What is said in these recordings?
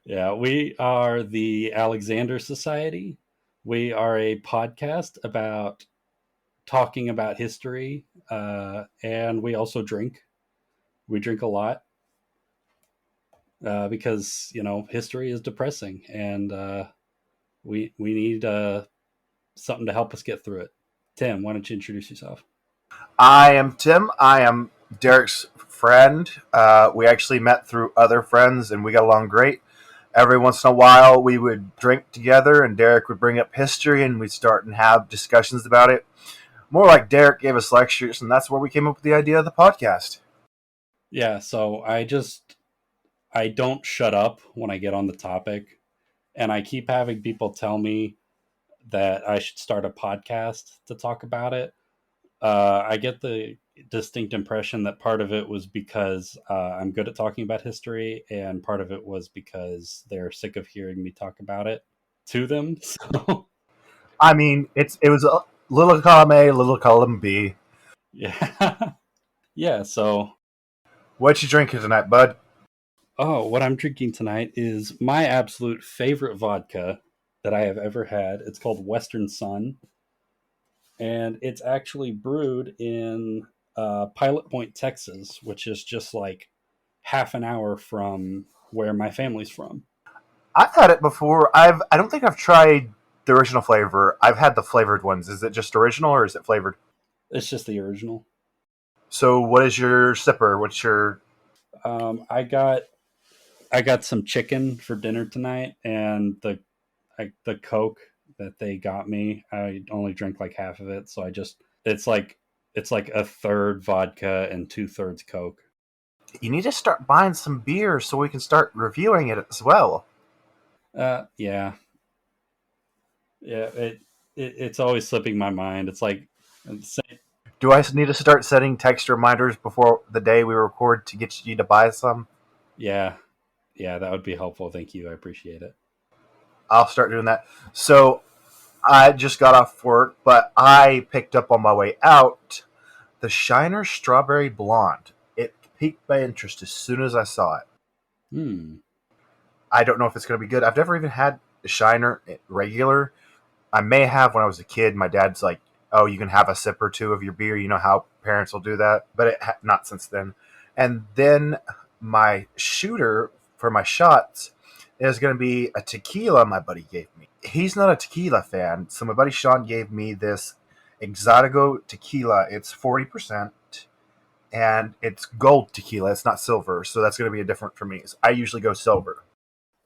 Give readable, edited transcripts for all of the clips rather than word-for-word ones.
Yeah, we are the Alexander Society. We are a podcast about talking about history, and we also drink. We drink a lot because history is depressing, and we need something to help us get through it. Tim, why don't you introduce yourself? I am Tim. I am Derek's friend. We actually met through other friends and we got along great. Every once in a while, we would drink together and Derek would bring up history and we'd start and have discussions about it. More like Derek gave us lectures, and that's where we came up with the idea of the podcast. Yeah, so I don't shut up when I get on the topic, and I keep having people tell me that I should start a podcast to talk about it. I get the distinct impression that part of it was because I'm good at talking about history, and part of it was because they're sick of hearing me talk about it to them. So, I mean, it was a little column A, little column B. yeah. Yeah. So, What you drinking tonight, bud? oh, what I'm drinking tonight is my absolute favorite vodka that I have ever had. It's called Western Sun, and it's actually brewed in Pilot Point, Texas, which is just like half an hour from where my family's from. I've had it before. I don't think I've tried the original flavor. I've had the flavored ones. Is it just original or is it flavored? It's just the original. So, what is your sipper? What's your I got some chicken for dinner tonight, and the Coke that they got me. I only drank like half of it, so I just it's like a third vodka and 2/3 Coke. You need to start buying some beer so we can start reviewing it as well. Yeah, yeah. It's always slipping my mind. It's like Do I need to start setting text reminders before the day we record to get you to buy some? yeah, yeah. That would be helpful. Thank you. I appreciate it. I'll start doing that. So I just got off work, but I picked up on my way out the Shiner Strawberry Blonde. It piqued my interest as soon as I saw it. Hmm. I don't know if it's going to be good. I've never even had a Shiner regular. I may have when I was a kid. My dad's like, "Oh, you can have a sip or two of your beer." You know how parents will do that, but not since then. And then my shooter for my shots is going to be a tequila my buddy gave me. He's not a tequila fan, so my buddy Sean gave me this Exotico tequila. It's 40%, and it's gold tequila. It's not silver, so that's going to be a different for me. I usually go silver.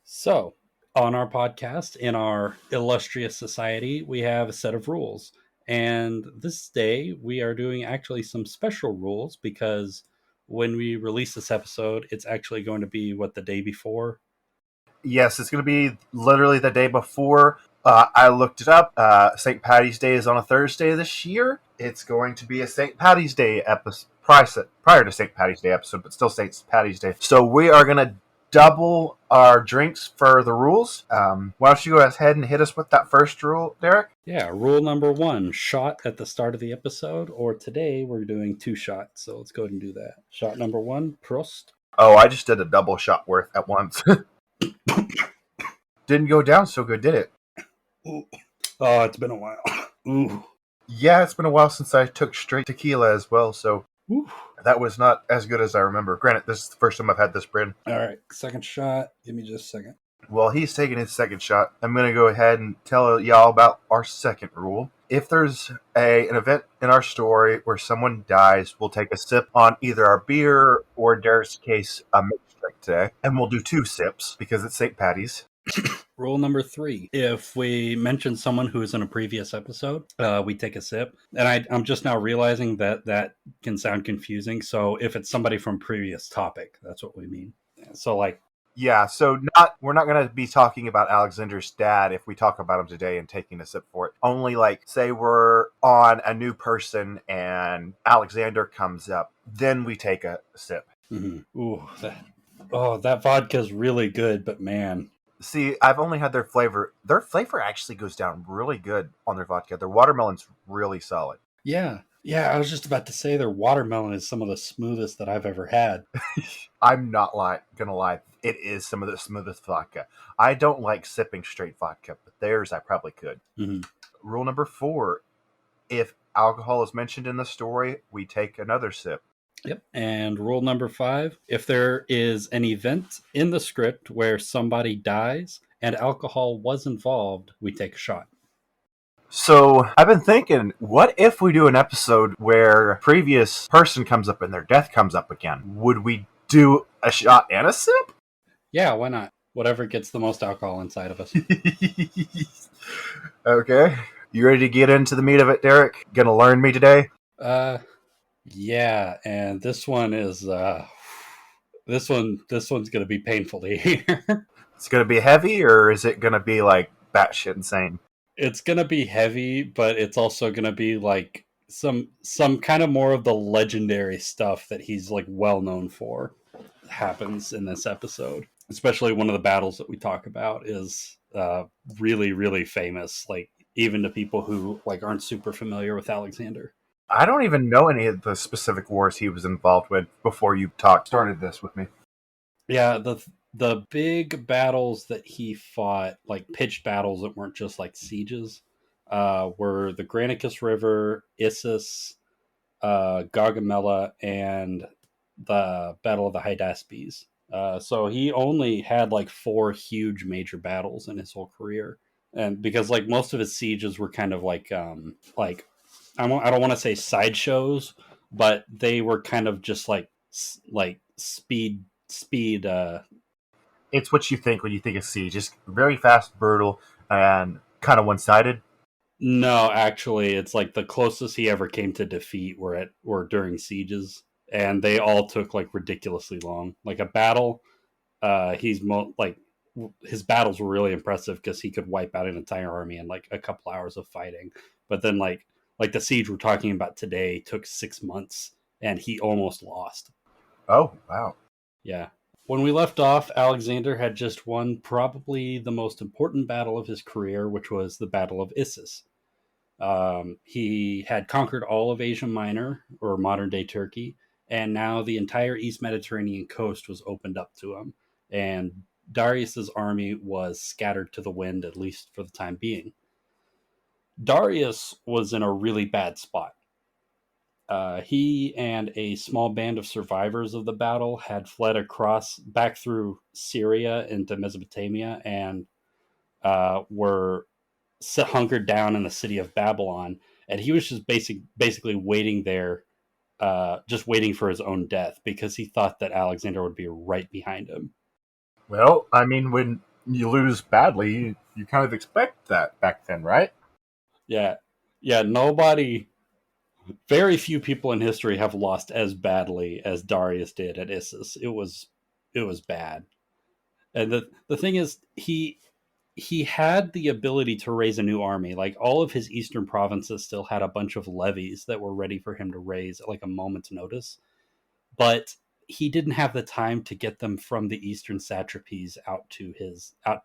So, on our podcast, in our illustrious society, we have a set of rules. And this day, we are doing actually some special rules because when we release this episode, it's actually going to be what, the day before? Yes, it's going to be literally the day before. I looked it up. St. Patty's Day is on a Thursday this year. It's going to be a St. Patty's Day episode, prior to St. Patty's Day episode, but still St. Patty's Day. So we are going to double our drinks for the rules. Why don't you go ahead and hit us with that first rule, Derek? Yeah, rule number one, shot at the start of the episode, or today we're doing two shots. So let's go ahead and do that. Shot number one, Prost. Oh, I just did a double shot worth at once. Didn't go down so good, did it? Ooh. Oh, it's been a while. Ooh. Yeah, it's been a while since I took straight tequila as well, so Ooh. that was not as good as I remember. Granted, this is the first time I've had this brand. All right, second shot. Give me just a second. While he's taking his second shot, I'm going to go ahead and tell y'all about our second rule. If there's an event in our story where someone dies, we'll take a sip on either our beer or, in Derek's case, a mixed drink today. And we'll do 2 sips because it's St. Patty's. Rule number 3. If we mention someone who is in a previous episode, we take a sip. And I'm just now realizing that can sound confusing. So if it's somebody from previous topic, that's what we mean. So like, yeah, so we're not going to be talking about Alexander's dad if we talk about him today and taking a sip for it. Only like, say we're on a new person and Alexander comes up, then we take a sip. Mm-hmm. Ooh, that vodka's really good, but man. See, I've only had their flavor. Their flavor actually goes down really good on their vodka. Their watermelon's really solid. Yeah, Yeah, I was just about to say their watermelon is some of the smoothest that I've ever had. I'm not gonna lie. It is some of the smoothest vodka. I don't like sipping straight vodka, but theirs I probably could. Mm-hmm. Rule number 4: if alcohol is mentioned in the story, we take another sip. Yep. And rule number 5, if there is an event in the script where somebody dies and alcohol was involved, we take a shot. So I've been thinking, what if we do an episode where a previous person comes up and their death comes up again? Would we do a shot and a sip? Yeah, why not? Whatever gets the most alcohol inside of us. Okay. You ready to get into the meat of it, Derek? Gonna learn me today? Uh yeah, and this one is this one's gonna be painful to hear. It's gonna be heavy, or is it gonna be like batshit insane? It's gonna be heavy, but it's also gonna be like some kind of more of the legendary stuff that he's like well known for happens in this episode. Especially one of the battles that we talk about is really really famous, like even to people who like aren't super familiar with Alexander. I don't even know any of the specific wars he was involved with before you started this with me. Yeah, the big battles that he fought, like pitched battles that weren't just like sieges, were the Granicus River, Issus, Gaugamela, and the Battle of the Hydaspes. So he only had like four huge major battles in his whole career, and because like most of his sieges were kind of like I don't want to say sideshows, but they were kind of just like speed. It's what you think when you think of siege. Just very fast, brutal, and kind of one-sided. No, actually, it's like the closest he ever came to defeat were during sieges, and they all took like ridiculously long. Like a battle, like his battles were really impressive because he could wipe out an entire army in like a couple hours of fighting. But then like the siege we're talking about today took 6 months, and he almost lost. Oh, wow. Yeah. When we left off, Alexander had just won probably the most important battle of his career, which was the Battle of Issus. He had conquered all of Asia Minor, or modern day Turkey, and now the entire East Mediterranean coast was opened up to him. And Darius's army was scattered to the wind, at least for the time being. Darius was in a really bad spot. He and a small band of survivors of the battle had fled across back through Syria into Mesopotamia and were hunkered down in the city of Babylon. And he was just basically waiting there, just waiting for his own death because he thought that Alexander would be right behind him. Well, I mean, when you lose badly, you kind of expect that back then, right? Yeah, yeah. Very few people in history have lost as badly as Darius did at Issus. It was bad. And the thing is, he had the ability to raise a new army. Like all of his eastern provinces still had a bunch of levies that were ready for him to raise at like a moment's notice, but he didn't have the time to get them from the eastern satrapies out to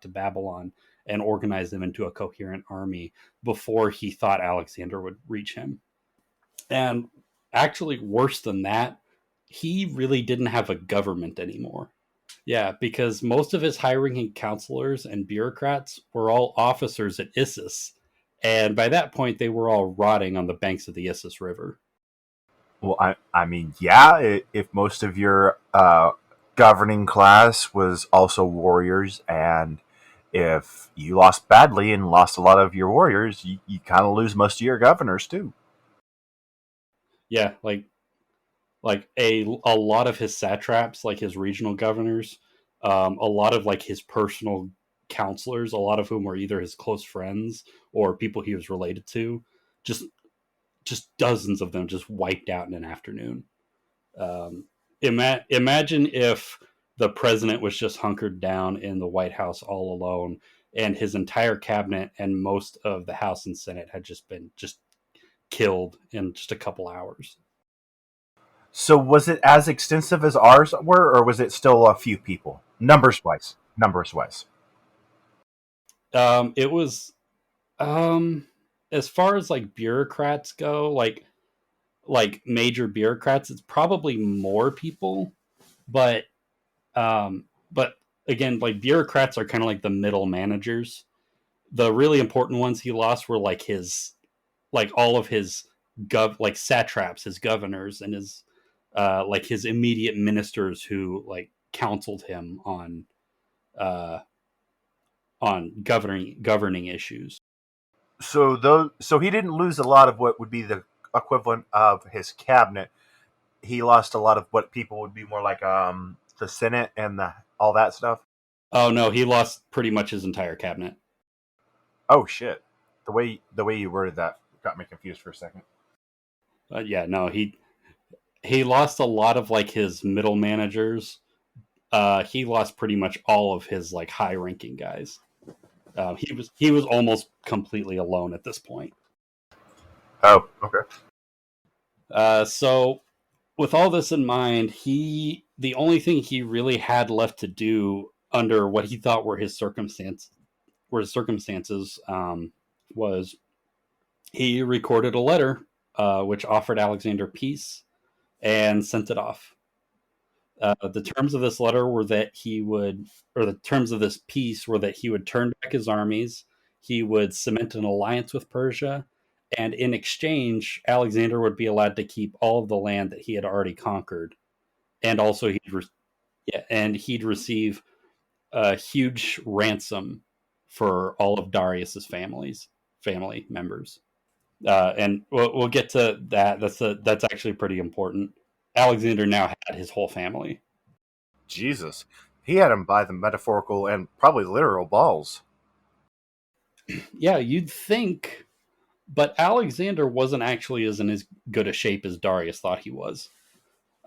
Babylon and organize them into a coherent army before he thought Alexander would reach him. And actually, worse than that, he really didn't have a government anymore. Yeah, because most of his high ranking counselors and bureaucrats were all officers at Issus. And by that point, they were all rotting on the banks of the Issus River. Well, I mean, yeah, if most of your governing class was also warriors, and if you lost badly and lost a lot of your warriors, you kind of lose most of your governors too. Yeah, like a lot of his satraps, like his regional governors, a lot of like his personal counselors, a lot of whom were either his close friends or people he was related to, just just dozens of them just wiped out in an afternoon. Um, imagine if the president was just hunkered down in the White House all alone, and his entire cabinet and most of the House and Senate had just been just killed in just a couple hours. So, was it as extensive as ours were, or was it still a few people, numbers wise? Numbers wise. It was um, as far as like bureaucrats go, like like major bureaucrats, it's probably more people, but but again, like bureaucrats are kind of like the middle managers. The really important ones he lost were like his like all of his like satraps, his governors, and his like his immediate ministers who like counseled him uh, on governing issues. So he didn't lose a lot of what would be the equivalent of his cabinet. He lost a lot of what people would be more like the Senate and the all that stuff. Oh no, he lost pretty much his entire cabinet. Oh shit! The way you worded that got me confused for a second. Yeah, no, he lost a lot of like his middle managers. He lost pretty much all of his like high ranking guys. He was almost completely alone at this point. Oh, okay. So with all this in mind, the only thing he really had left to do under what he thought were his circumstances was he recorded a letter which offered Alexander peace and sent it off. The terms of this letter were that he would, or the terms of this peace were that he would turn back his armies, he would cement an alliance with Persia, and in exchange, Alexander would be allowed to keep all of the land that he had already conquered, and also he'd receive a huge ransom for all of Darius's family members. And we'll get to that. That's actually pretty important. Alexander now had his whole family. Jesus, he had him by the metaphorical and probably literal balls. Yeah, you'd think, but Alexander wasn't actually as in as good a shape as Darius thought he was.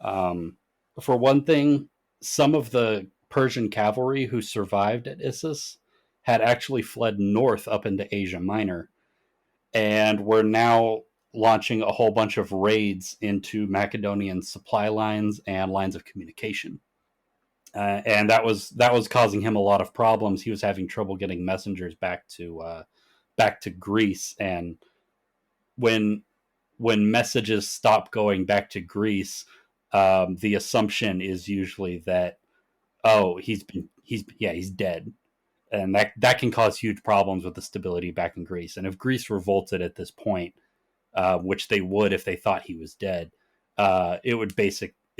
Um, for one thing, some of the Persian cavalry who survived at Issus had actually fled north up into Asia Minor and were now launching a whole bunch of raids into Macedonian supply lines and lines of communication. And that was causing him a lot of problems. He was having trouble getting messengers back to Greece, and when when messages stop going back to Greece, the assumption is usually that oh he's dead, and that can cause huge problems with the stability back in Greece. And if Greece revolted at this point, which they would if they thought he was dead, it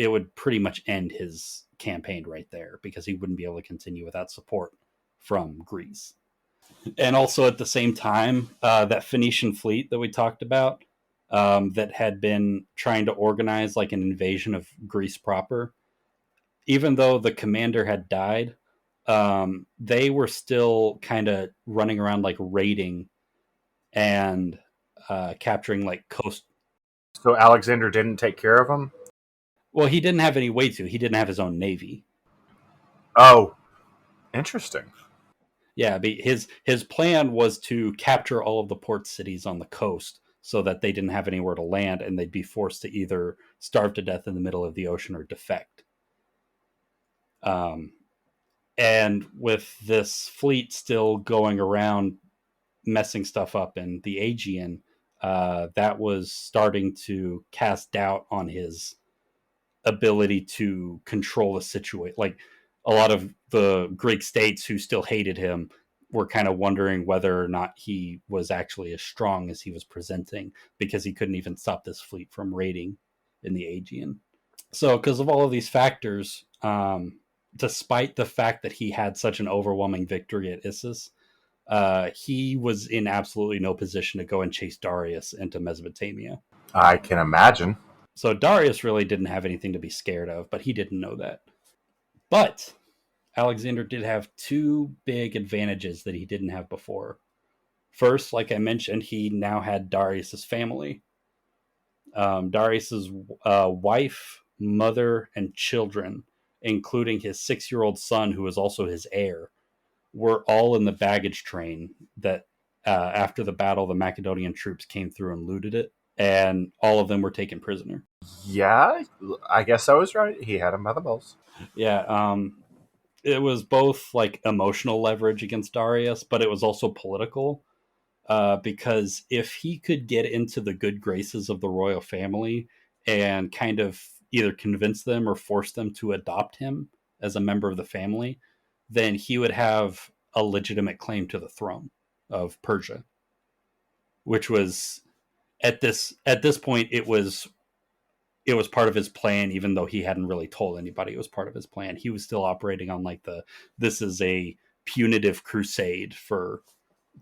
would pretty much end his campaign right there because he wouldn't be able to continue without support from Greece. And also at the same time, that Phoenician fleet that we talked about, that had been trying to organize like an invasion of Greece proper, even though the commander had died, they were still kind of running around like raiding and capturing like coast. So Alexander didn't take care of him. Well, he didn't have any way to. He didn't have his own navy. Oh, interesting. Yeah, his plan was to capture all of the port cities on the coast so that they didn't have anywhere to land and they'd be forced to either starve to death in the middle of the ocean or defect. Um, and with this fleet still going around messing stuff up in the Aegean, that was starting to cast doubt on his ability to control the situation. Like a lot of the Greek states who still hated him were kind of wondering whether or not he was actually as strong as he was presenting because he couldn't even stop this fleet from raiding in the Aegean. So, because of all of these factors, despite the fact that he had such an overwhelming victory at Issus, he was in absolutely no position to go and chase Darius into Mesopotamia. I can imagine. So Darius really didn't have anything to be scared of, but he didn't know that. But Alexander did have two big advantages that he didn't have before. First, like I mentioned, he now had Darius's family. Darius's wife, mother, and children, including his 6-year-old son, who was also his heir, were all in the baggage train that after the battle, the Macedonian troops came through and looted it, and all of them were taken prisoner. Yeah, I guess I was right. He had him by the balls. Yeah, it was both like emotional leverage against Darius, but it was also political. because if he could get into the good graces of the royal family and kind of either convince them or force them to adopt him as a member of the family, then he would have a legitimate claim to the throne of Persia, which was at this point it was part of his plan, even though he hadn't really told anybody it was part of his plan. He was still operating on like this is a punitive crusade for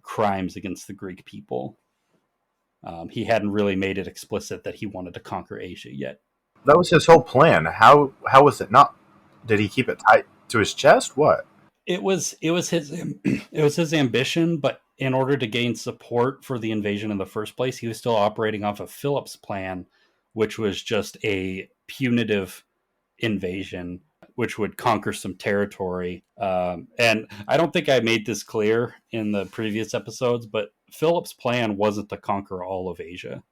crimes against the Greek people. He hadn't really made it explicit that he wanted to conquer Asia yet. That was his whole plan. How was it not? Did he keep it tight to his chest? What? It was his it was his ambition, but in order to gain support for the invasion in the first place, he was still operating off of Philip's plan, which was just a punitive invasion, which would conquer some territory. And I don't think I made this clear in the previous episodes, but Philip's plan wasn't to conquer all of Asia.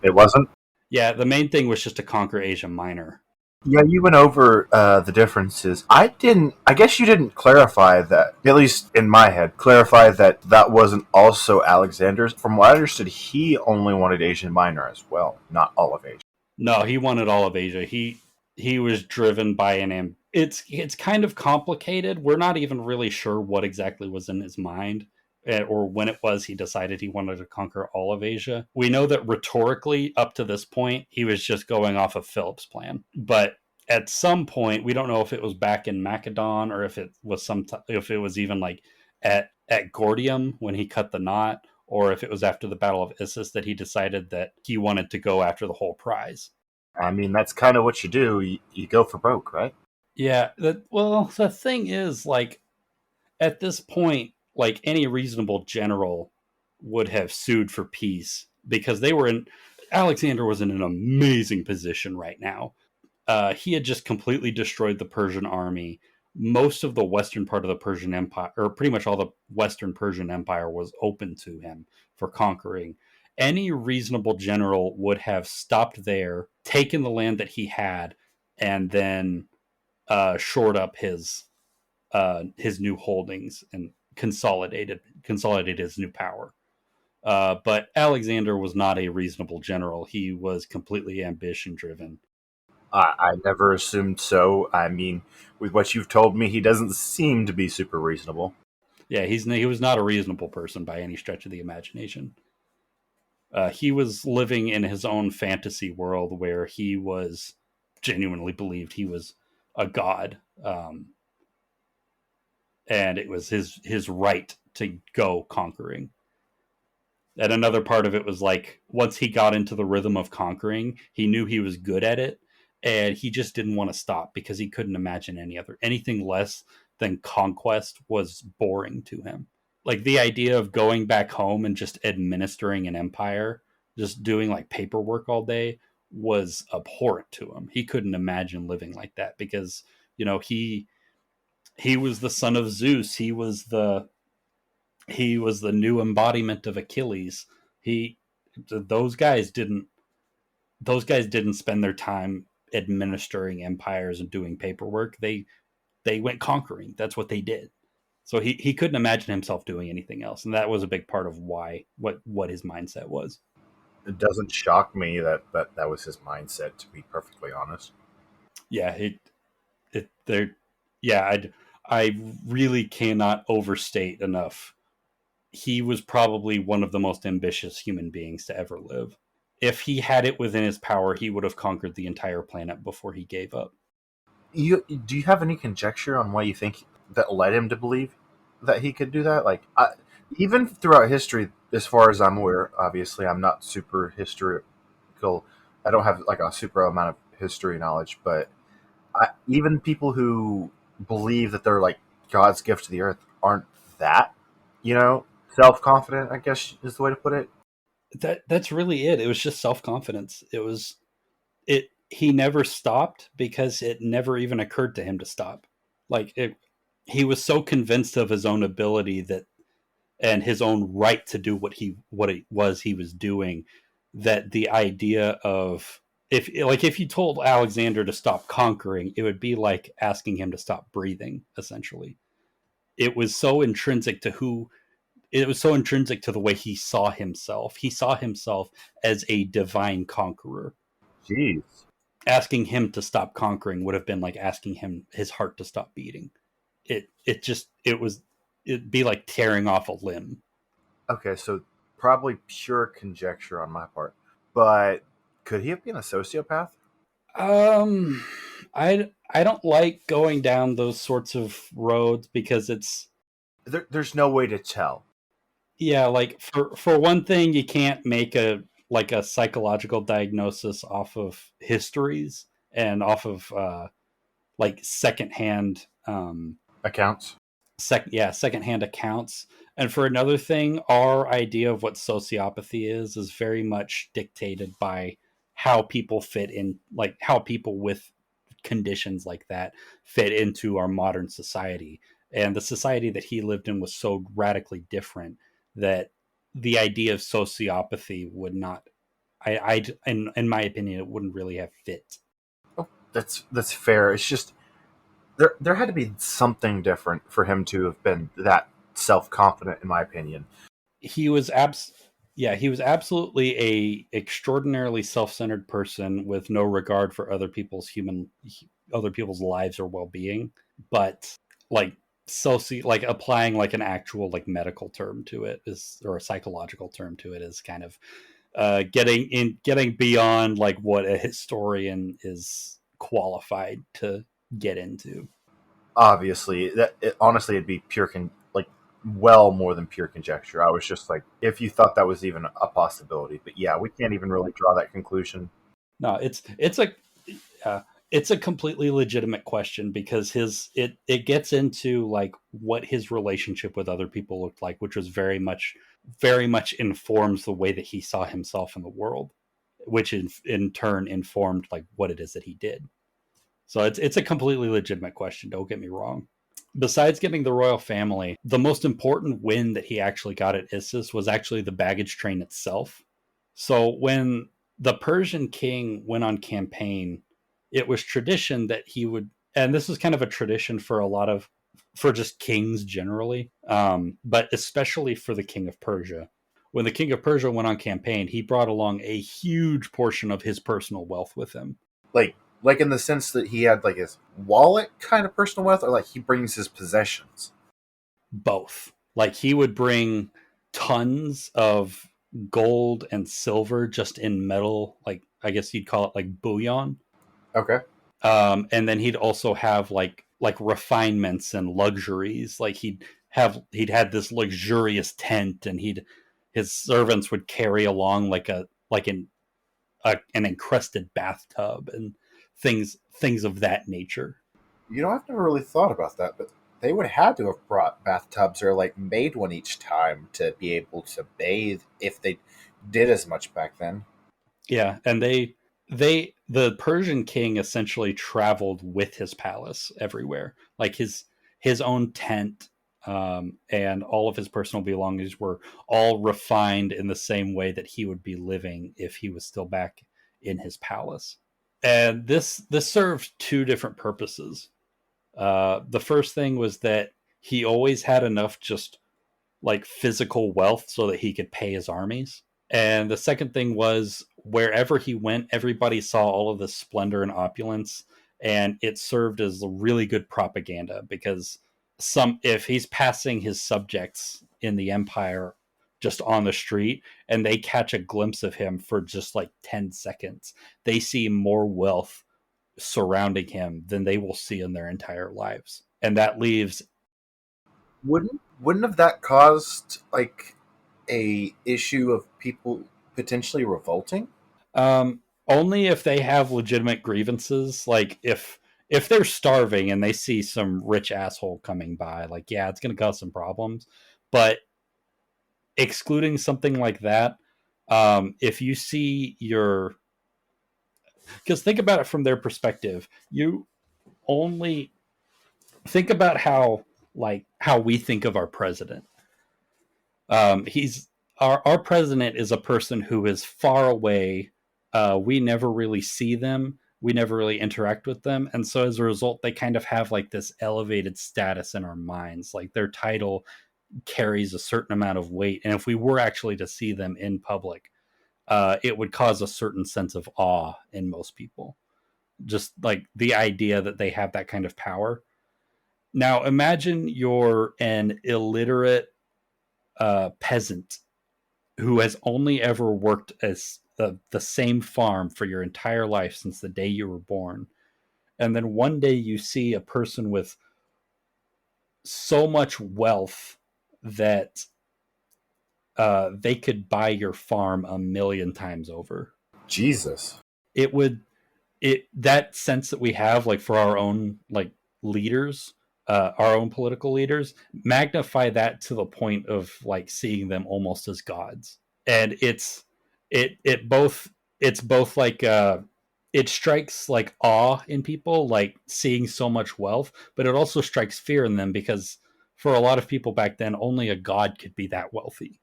It wasn't. Yeah, the main thing was just to conquer Asia Minor. Yeah, you went over the differences. I didn't. I guess you didn't clarify that. At least in my head, clarify that that wasn't also Alexander's. From what I understood, he only wanted Asia Minor as well, not all of Asia. No, he wanted all of Asia. He was driven by it's kind of complicated. We're not even really sure what exactly was in his mind, or when it was he decided he wanted to conquer all of Asia. We know that rhetorically, up to this point, he was just going off of Philip's plan. But at some point, we don't know if it was back in Macedon or if it was if it was even like at Gordium when he cut the knot, or if it was after the Battle of Issus that he decided that he wanted to go after the whole prize. I mean, that's kind of what you do. You go for broke, right? Yeah, well, the thing is, like, at this point, like any reasonable general would have sued for peace because Alexander was in an amazing position right now. He had just completely destroyed the Persian army. Most of the western part of the Persian Empire, or pretty much all the western Persian Empire, was open to him for conquering. Any reasonable general would have stopped there, taken the land that he had, and then shored up his new holdings and consolidated his new power. But Alexander was not a reasonable general. He was completely ambition driven. I never assumed so. I mean, with what you've told me, he doesn't seem to be super reasonable. Yeah, he was not a reasonable person by any stretch of the imagination. He was living in his own fantasy world where he was genuinely believed he was a god, and it was his right to go conquering. And another part of it was like once he got into the rhythm of conquering, he knew he was good at it, and he just didn't want to stop because he couldn't imagine anything less than conquest was boring to him. Like the idea of going back home and just administering an empire, just doing like paperwork all day was abhorrent to him. He couldn't imagine living like that because, he was the son of Zeus. He was the new embodiment of Achilles. He those guys didn't spend their time administering empires and doing paperwork. They went conquering. That's what they did. So he couldn't imagine himself doing anything else, and that was a big part of what his mindset was. It doesn't shock me that was his mindset, to be perfectly honest. Yeah, it there. Yeah, I really cannot overstate enough. He was probably one of the most ambitious human beings to ever live. If he had it within his power, he would have conquered the entire planet before he gave up. Do you have any conjecture on why you think that led him to believe that he could do that? Even throughout history, as far as I'm aware, obviously I'm not super historical. I don't have like a super amount of history knowledge, but even people who believe that they're like God's gift to the earth aren't that, you know, self confident. I guess is the way to put it. That's really it. It was just self confidence. It. He never stopped because it never even occurred to him to stop. Like he was so convinced of his own ability that and his own right to do what it was he was doing, that the idea of if you told Alexander to stop conquering, it would be like asking him to stop breathing. Essentially, it was so intrinsic to it was so intrinsic to the way he saw himself. He saw himself as a divine conqueror. Jeez. Asking him to stop conquering would have been like asking him his heart to stop beating. It'd be like tearing off a limb. Okay, so probably pure conjecture on my part, but could he have been a sociopath? Um, I don't like going down those sorts of roads because it's, There's no way to tell. yeah, like for one thing, you can't make a like a psychological diagnosis off of histories and off of like secondhand Accounts? secondhand accounts. And for another thing, our idea of what sociopathy is very much dictated by how people fit in, like how people with conditions like that fit into our modern society. And the society that he lived in was so radically different that the idea of sociopathy would not, in my opinion, it wouldn't really have fit. Oh, that's fair. It's just there had to be something different for him to have been that self confident, in my opinion. He was abs Yeah, he was absolutely a extraordinarily self-centered person with no regard for other people's lives or well-being, but like like applying like an actual like medical term to it is, or a psychological term to it, is kind of getting beyond like what a historian is qualified to get into. Obviously, honestly, it'd be like well more than pure conjecture. I was just like, if you thought that was even a possibility, but yeah, we can't even really draw that conclusion. No, uh, it's a completely legitimate question because it gets into like what his relationship with other people looked like, which was very much informs the way that he saw himself in the world, which in turn informed like what it is that he did. So it's a completely legitimate question. Don't get me wrong. Besides getting the royal family, the most important win that he actually got at Issus was actually the baggage train itself. So when the Persian king went on campaign, it was tradition that he would, and this is kind of a tradition for a lot of, for just kings generally, but especially for the king of Persia. When the king of Persia went on campaign, he brought along a huge portion of his personal wealth with him. Like, like in the sense that he had like his wallet kind of personal wealth, or like he brings his possessions. Both. Like he would bring tons of gold and silver just in metal, like I guess you'd call it like bullion. Okay. And then he'd also have like refinements and luxuries. Like he'd had this luxurious tent, and he'd his servants would carry along an encrusted bathtub and things of that nature. You know, I've never really thought about that, but they would have to have brought bathtubs or like made one each time to be able to bathe if they did as much back then. Yeah, and the Persian king essentially traveled with his palace everywhere. Like his own tent, and all of his personal belongings were all refined in the same way that he would be living if he was still back in his palace. And this served two different purposes. The first thing was that he always had enough just like physical wealth so that he could pay his armies. And the second thing was wherever he went, everybody saw all of this splendor and opulence, and it served as a really good propaganda because some if he's passing his subjects in the empire just on the street and they catch a glimpse of him for just like 10 seconds, they see more wealth surrounding him than they will see in their entire lives. And that leaves Wouldn't have that caused like a issue of people potentially revolting? only if they have legitimate grievances. Like if they're starving and they see some rich asshole coming by, like yeah, it's going to cause some problems. But excluding something like that, if you see your, because think about it from their perspective, you only think about how we think of our president. He's our president is a person who is far away. We never really see them. We never really interact with them, and so as a result, they kind of have like this elevated status in our minds. Like their title carries a certain amount of weight, and if we were actually to see them in public, it would cause a certain sense of awe in most people. Just like the idea that they have that kind of power. Now, imagine you're an illiterate peasant who has only ever worked as the same farm for your entire life since the day you were born. And then one day you see a person with so much wealth that they could buy your farm a million times over. Jesus. It would that sense that we have like for our own like leaders, our own political leaders, magnify that to the point of like seeing them almost as gods. And it both it's both like it strikes like awe in people, like seeing so much wealth, but it also strikes fear in them because for a lot of people back then, only a god could be that wealthy.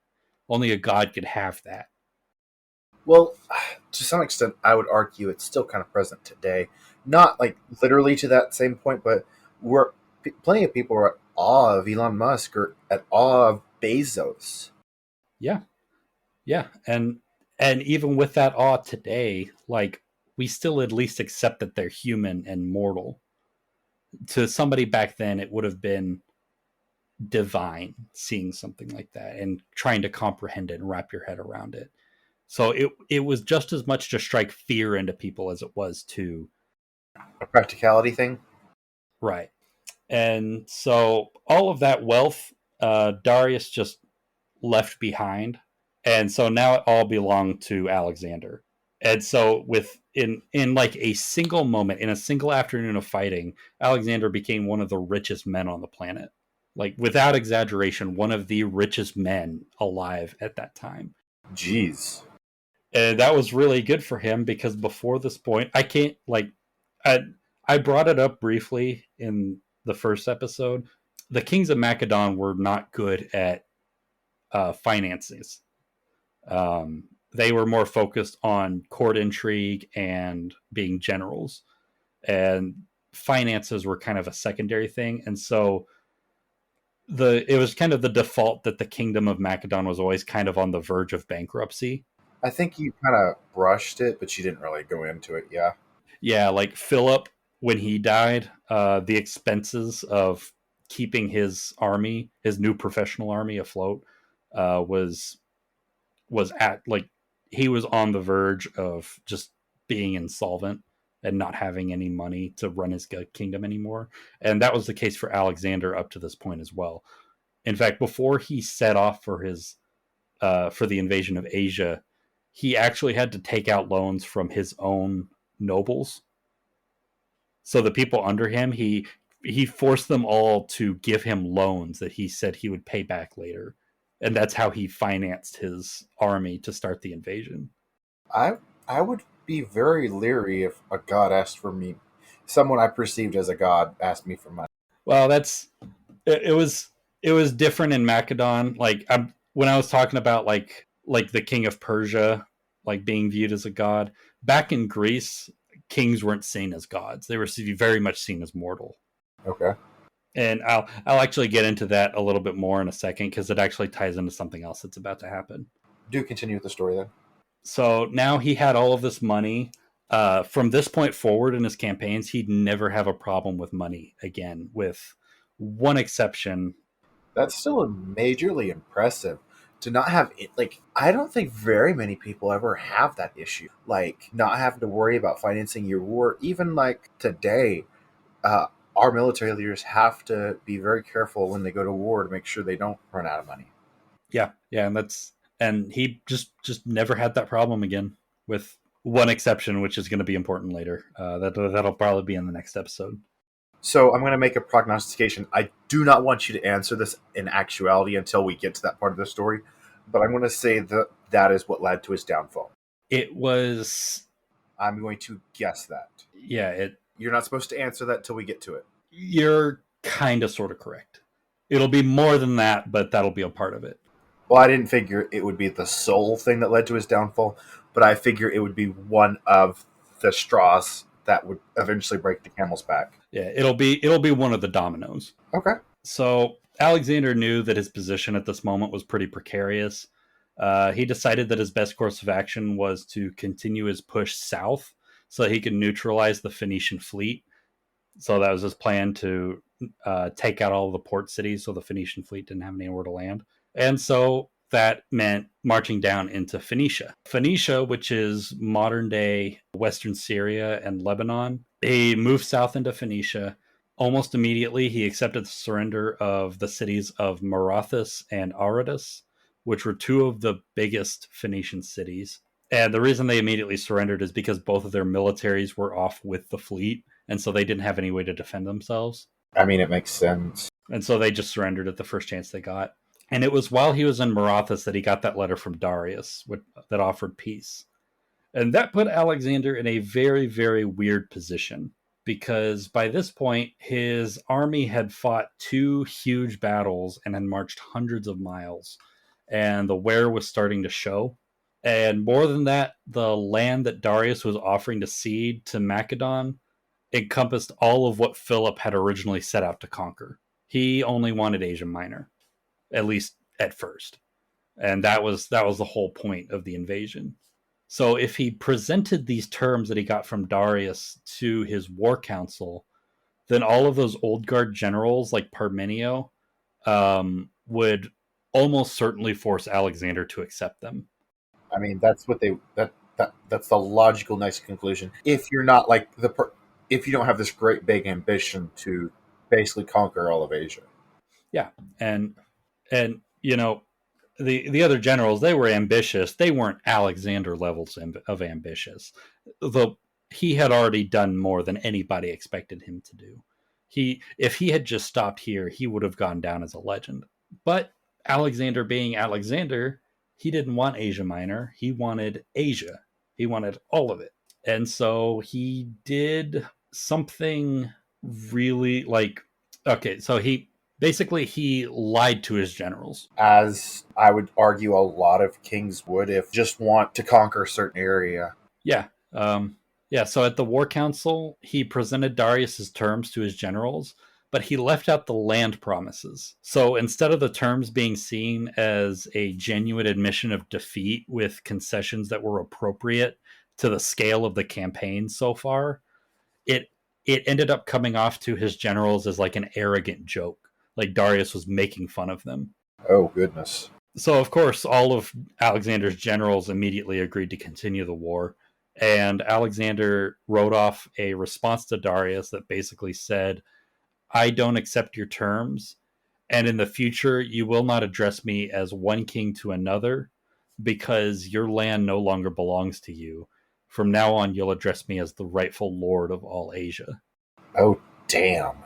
Only a god could have that. Well, to some extent, I would argue it's still kind of present today. Not like literally to that same point, but we're plenty of people are at awe of Elon Musk or at awe of Bezos. Yeah, yeah, and even with that awe today, like we still at least accept that they're human and mortal. To somebody back then, it would have been divine seeing something like that and trying to comprehend it and wrap your head around it. So it was just as much to strike fear into people as it was to A practicality thing. right. And so all of that wealth, Darius just left behind, and so now it all belonged to Alexander. And so in like a single moment, in a single afternoon of fighting, Alexander became one of the richest men on the planet. Like without exaggeration, one of the richest men alive at that time. Jeez. And that was really good for him because before this point, I can't like I I brought it up briefly in the first episode. The kings of Macedon were not good at finances. They were more focused on court intrigue and being generals, and finances were kind of a secondary thing. And so it was kind of the default that the kingdom of Macedon was always kind of on the verge of bankruptcy. I think you kind of brushed it, but you didn't really go into it. Yeah. Yeah, like Philip when he died, the expenses of keeping his army, his new professional army afloat, was at like he was on the verge of just being insolvent and not having any money to run his kingdom anymore. And that was the case for Alexander up to this point as well. In fact, before he set off for his for the invasion of Asia, he actually had to take out loans from his own nobles. So the people under him, he forced them all to give him loans that he said he would pay back later. And that's how he financed his army to start the invasion. I I would be very leery if a god asked for me. Someone I perceived as a god asked me for money. Well, it was it was different in Macedon. Like when I was talking about like the king of Persia like being viewed as a god, back in Greece, kings weren't seen as gods. They were very much seen as mortal. Okay. And I'll actually get into that a little bit more in a second because it actually ties into something else that's about to happen. Do continue with the story then. So now he had all of this money. From this point forward in his campaigns, he'd never have a problem with money again, with one exception. That's still majorly impressive to not have it. Like, I don't think very many people ever have that issue. Like, not having to worry about financing your war. Even like today, uh, our military leaders have to be very careful when they go to war to make sure they don't run out of money. Yeah, yeah, and he just never had that problem again, with one exception, which is going to be important later. That'll probably be in the next episode. So I'm going to make a prognostication. I do not want you to answer this in actuality until we get to that part of the story, but I'm going to say that that is what led to his downfall. It was, I'm going to guess that. yeah. You're not supposed to answer that till we get to it. You're kind of sort of correct. It'll be more than that, but that'll be a part of it. Well, I didn't figure it would be the sole thing that led to his downfall, but I figure it would be one of the straws that would eventually break the camel's back. Yeah, it'll be one of the dominoes. Okay. So Alexander knew that his position at this moment was pretty precarious. He decided that his best course of action was to continue his push south so that he could neutralize the Phoenician fleet. So that was his plan to take out all of the port cities so the Phoenician fleet didn't have anywhere to land. And so that meant marching down into Phoenicia. Phoenicia, which is modern day Western Syria and Lebanon, he moved south into Phoenicia. Almost immediately, he accepted the surrender of the cities of Marathus and Aradus, which were two of the biggest Phoenician cities. And the reason they immediately surrendered is because both of their militaries were off with the fleet, and so they didn't have any way to defend themselves. I mean, it makes sense. And so they just surrendered at the first chance they got. And it was while he was in Marathas that he got that letter from Darius that offered peace. And that put Alexander in a very, very weird position because by this point, his army had fought two huge battles and had marched hundreds of miles, and the wear was starting to show. And more than that, the land that Darius was offering to cede to Macedon encompassed all of what Philip had originally set out to conquer. He only wanted Asia Minor, at least at first. And that was the whole point of the invasion. So if he presented these terms that he got from Darius to his war council, then all of those old guard generals like Parmenio would almost certainly force Alexander to accept them. I mean, that's what that's the logical next conclusion. If you're not like if you don't have this great big ambition to basically conquer all of Asia. Yeah, and you know the other generals, they were ambitious. They weren't Alexander levels of ambitious. Though he had already done more than anybody expected him to do. If he had just stopped here, he would have gone down as a legend. But Alexander being Alexander, he didn't want Asia Minor. He wanted Asia. He wanted all of it. And so he did something really like okay, so he lied to his generals. As I would argue a lot of kings would if just want to conquer a certain area. Yeah. Yeah. So at the war council, he presented Darius's terms to his generals, but he left out the land promises. So instead of the terms being seen as a genuine admission of defeat with concessions that were appropriate to the scale of the campaign so far, it it ended up coming off to his generals as like an arrogant joke. Like Darius was making fun of them. Oh, goodness. So, of course, all of Alexander's generals immediately agreed to continue the war. And Alexander wrote off a response to Darius that basically said, I don't accept your terms. And in the future, you will not address me as one king to another because your land no longer belongs to you. From now on, you'll address me as the rightful lord of all Asia. Oh, damn.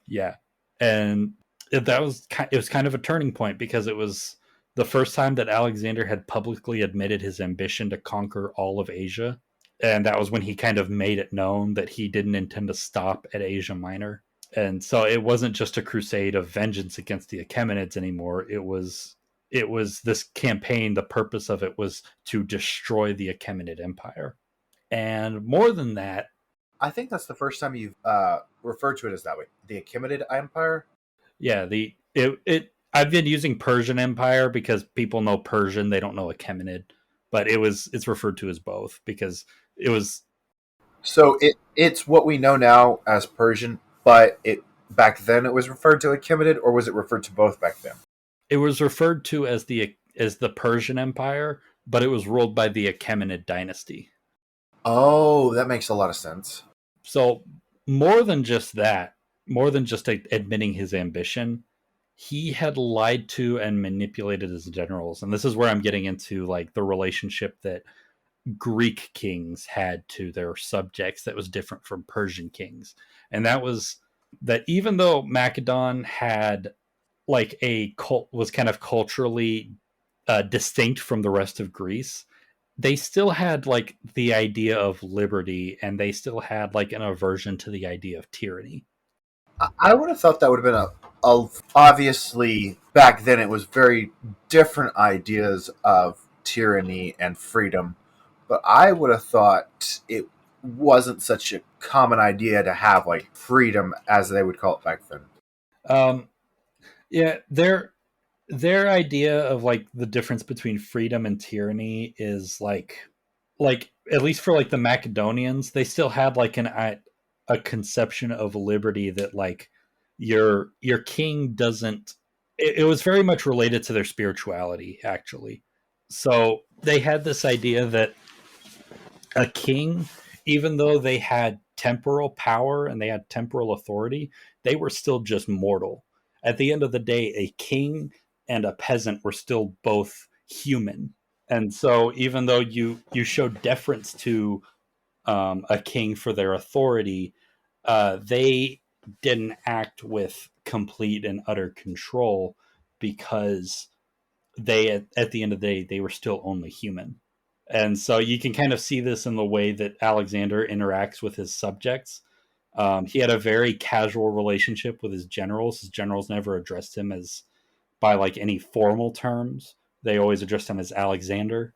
Yeah. And it was kind of a turning point because it was the first time that Alexander had publicly admitted his ambition to conquer all of Asia. And that was when he kind of made it known that he didn't intend to stop at Asia Minor. And so it wasn't just a crusade of vengeance against the Achaemenids anymore. It was this campaign, the purpose of it was to destroy the Achaemenid Empire. And more than that, I think that's the first time you've referred to it as that way. The Achaemenid Empire? yeah, I've been using Persian Empire because people know Persian, they don't know Achaemenid, but it's referred to as both because it was So it's what we know now as Persian, but it back then it was referred to Achaemenid, or was it referred to both back then? it was referred to as the Persian Empire, but it was ruled by the Achaemenid dynasty. Oh, that makes a lot of sense. So more than just that, more than just admitting his ambition, he had lied to and manipulated his generals. And this is where I'm getting into like the relationship that Greek kings had to their subjects that was different from Persian kings. And that was that even though Macedon had like was kind of culturally distinct from the rest of Greece, they still had like the idea of liberty and they still had like an aversion to the idea of tyranny. I would have thought that would have been obviously back then it was very different ideas of tyranny and freedom, but I would have thought it wasn't such a common idea to have like freedom as they would call it back then. Um, Yeah, their idea of like the difference between freedom and tyranny is like at least for like the Macedonians, they still had like a conception of liberty that like your king doesn't. It was very much related to their spirituality, actually. So they had this idea that a king, even though they had temporal power and they had temporal authority, they were still just mortal. At the end of the day, a king and a peasant were still both human. And so, even though you show deference to a king for their authority, they didn't act with complete and utter control because at the end of the day they were still only human. And so you can kind of see this in the way that Alexander interacts with his subjects. He had a very casual relationship with his generals. His generals never addressed him as by like any formal terms. They always addressed him as Alexander.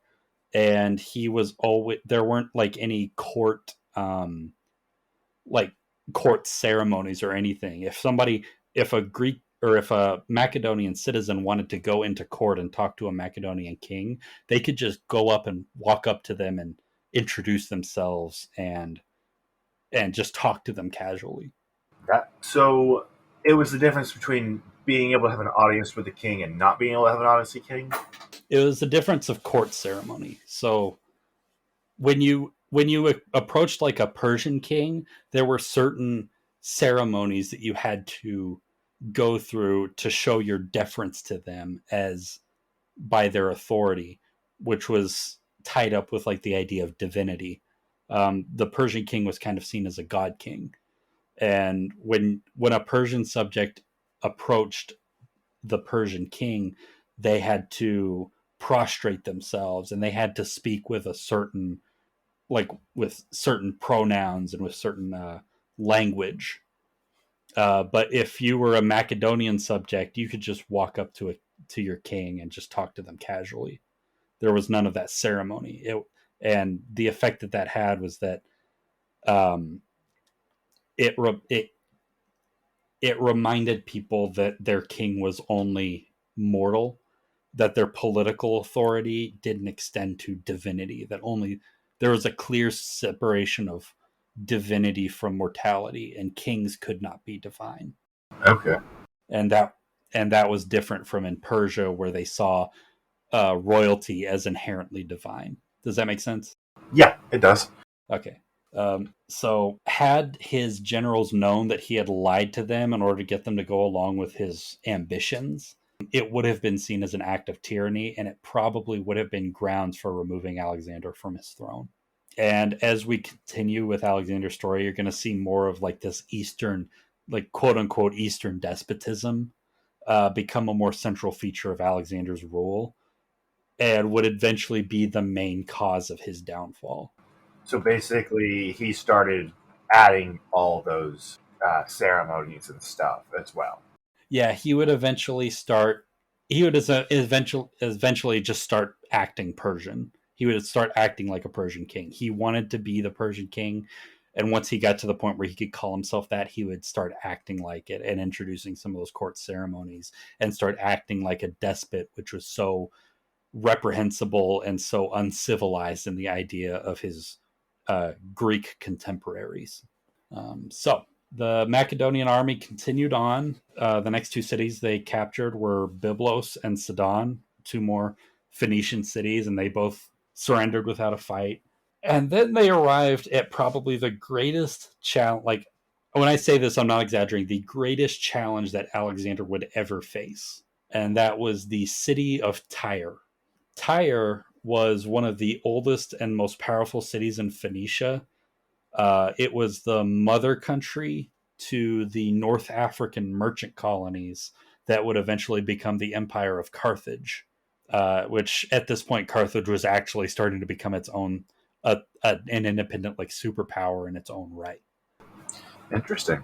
And he was always there weren't like any like court ceremonies or anything. If a Greek or if a Macedonian citizen wanted to go into court and talk to a Macedonian king, they could just go up and walk up to them and introduce themselves and just talk to them casually. That so it was the difference between being able to have an audience with the king and not being able to have an audience with the king. It was the difference of court ceremony. So when you approached like a Persian king, there were certain ceremonies that you had to go through to show your deference to them as by their authority, which was tied up with like the idea of divinity. The Persian king was kind of seen as a god king, and when a Persian subject approached the Persian king, they had to prostrate themselves and they had to speak with a certain like with certain pronouns and with certain language. But if you were a Macedonian subject, you could just walk up to your king and just talk to them casually. There was none of that ceremony. And the effect that that had was that um, it it it reminded people that their king was only mortal, that their political authority didn't extend to divinity, that only there was a clear separation of divinity from mortality, and kings could not be divine. Okay. And that was different from in Persia, where they saw royalty as inherently divine. Does that make sense? Yeah, it does. Okay. So, had his generals known that he had lied to them in order to get them to go along with his ambitions, it would have been seen as an act of tyranny, and it probably would have been grounds for removing Alexander from his throne. And as we continue with Alexander's story, you're going to see more of like this Eastern, like quote unquote Eastern despotism become a more central feature of Alexander's rule and would eventually be the main cause of his downfall. So basically, he started adding all those ceremonies and stuff as well. Yeah, he would eventually start. He would eventually just start acting Persian. He would start acting like a Persian king. He wanted to be the Persian king, and once he got to the point where he could call himself that, he would start acting like it and introducing some of those court ceremonies and start acting like a despot, which was so reprehensible and so uncivilized in the idea of his Greek contemporaries. So the Macedonian army continued on. The next two cities they captured were Byblos and Sidon, two more Phoenician cities, and they both surrendered without a fight. And then they arrived at probably the greatest challenge. Like when I say this, I'm not exaggerating. The greatest challenge that Alexander would ever face, and that was the city of Tyre. Tyre was one of the oldest and most powerful cities in Phoenicia. It was the mother country to the North African merchant colonies that would eventually become the Empire of Carthage, which at this point Carthage was actually starting to become its own an independent like superpower in its own right. Interesting.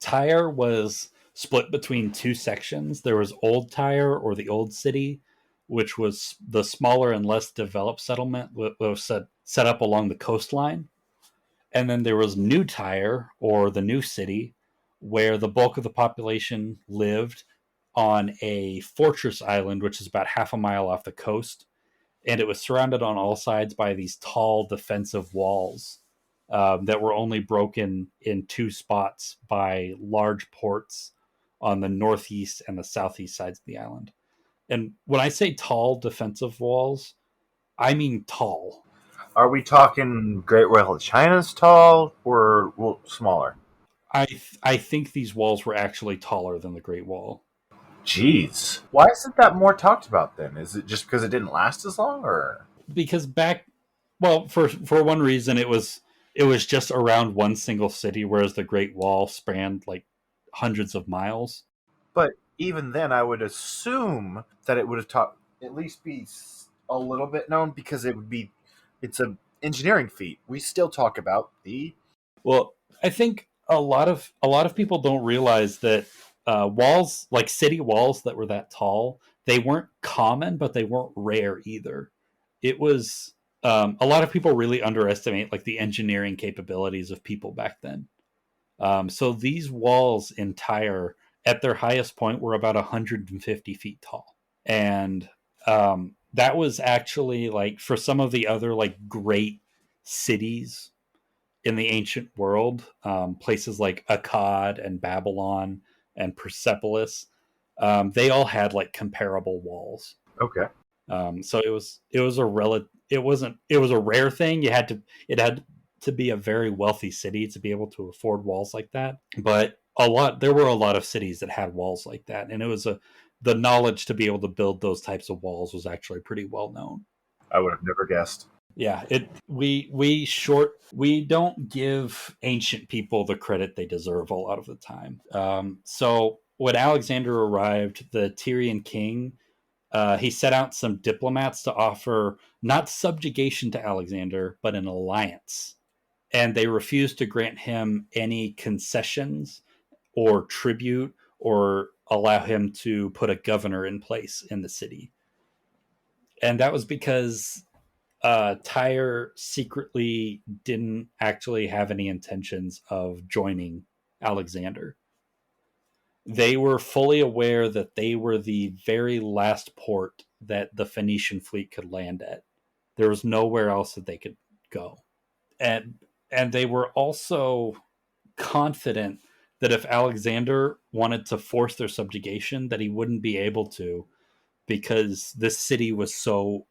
Tyre was split between two sections. There was Old Tyre, or the Old City, which was the smaller and less developed settlement that was set up along the coastline. And then there was New Tyre, or the New City, where the bulk of the population lived, on a fortress island, which is about half a mile off the coast, and it was surrounded on all sides by these tall defensive walls that were only broken in two spots by large ports on the northeast and the southeast sides of the island. And when I say tall defensive walls, I mean tall. Are we talking Great Wall of China's tall or smaller? I think these walls were actually taller than the Great Wall. Jeez. Why isn't that more talked about then? Is it just because it didn't last as long, or? Because back, well, for one reason, it was just around one single city, whereas the Great Wall spanned like hundreds of miles. But even then, I would assume that it would have taught at least be a little bit known because it's a engineering feat. We still talk about the Well, I think a lot of people don't realize that walls, like city walls that were that tall, they weren't common, but they weren't rare either. It was a lot of people really underestimate like the engineering capabilities of people back then. So these walls in Tyre, at their highest point, were about 150 feet tall, and that was actually like for some of the other like great cities in the ancient world, places like Akkad and Babylon and Persepolis, they all had like comparable walls. okay. So it was a it was a rare thing. It had to be a very wealthy city to be able to afford walls like that. But there were a lot of cities that had walls like that, and the knowledge to be able to build those types of walls was actually pretty well known. I would have never guessed. Yeah, we don't give ancient people the credit they deserve a lot of the time. So when Alexander arrived, the Tyrian king, he set out some diplomats to offer not subjugation to Alexander, but an alliance, and they refused to grant him any concessions or tribute or allow him to put a governor in place in the city. And that was because Tyre secretly didn't actually have any intentions of joining Alexander. They were fully aware that they were the very last port that the Phoenician fleet could land at. There was nowhere else that they could go. And they were also confident that if Alexander wanted to force their subjugation that he wouldn't be able to, because this city was so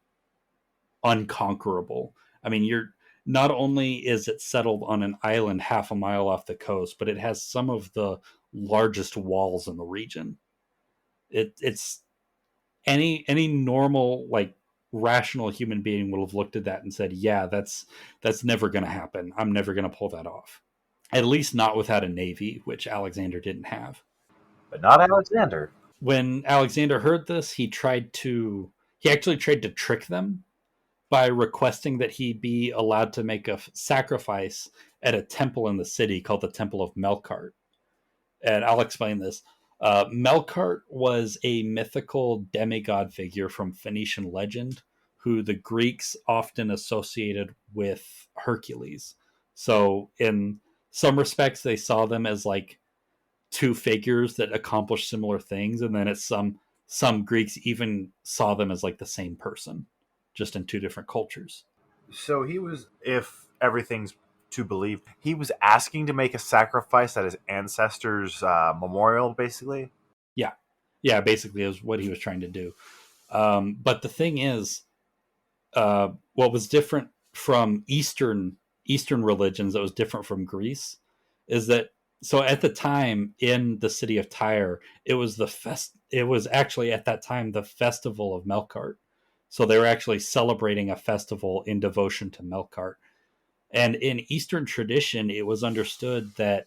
unconquerable. I mean, you're not only is it settled on an island half a mile off the coast, but it has some of the largest walls in the region. It's any normal like rational human being would have looked at that and said, "Yeah, that's never going to happen. I'm never going to pull that off." At least not without a navy, which Alexander didn't have. But not Alexander. When Alexander heard this, he actually tried to trick them by requesting that he be allowed to make a sacrifice at a temple in the city called the Temple of Melkart. And I'll explain this. Melkart was a mythical demigod figure from Phoenician legend who the Greeks often associated with Hercules. So, in some respects, they saw them as like two figures that accomplished similar things, and then some Greeks even saw them as like the same person, just in two different cultures. So he was, if everything's to believe, he was asking to make a sacrifice at his ancestors' memorial, basically. Yeah, yeah, basically is what he was trying to do. But the thing is, what was different from Eastern religions that was different from Greece is that so at the time in the city of Tyre, it was actually at that time the festival of Melkart. So they were actually celebrating a festival in devotion to Melkart. And in Eastern tradition, it was understood that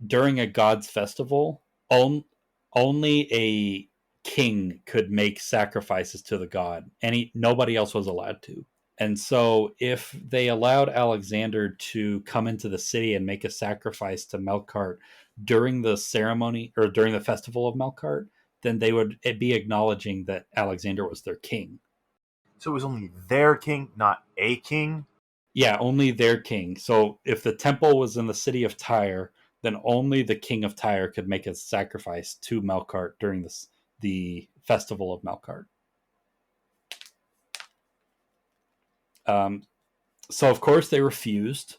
during a god's festival, only a king could make sacrifices to the god. Nobody else was allowed to. And so, if they allowed Alexander to come into the city and make a sacrifice to Melkart during the ceremony or during the festival of Melkart, then they would be acknowledging that Alexander was their king. So it was only their king, not a king. Yeah, only their king. So if the temple was in the city of Tyre, then only the king of Tyre could make a sacrifice to Melkart during the festival of Melkart. So of course they refused,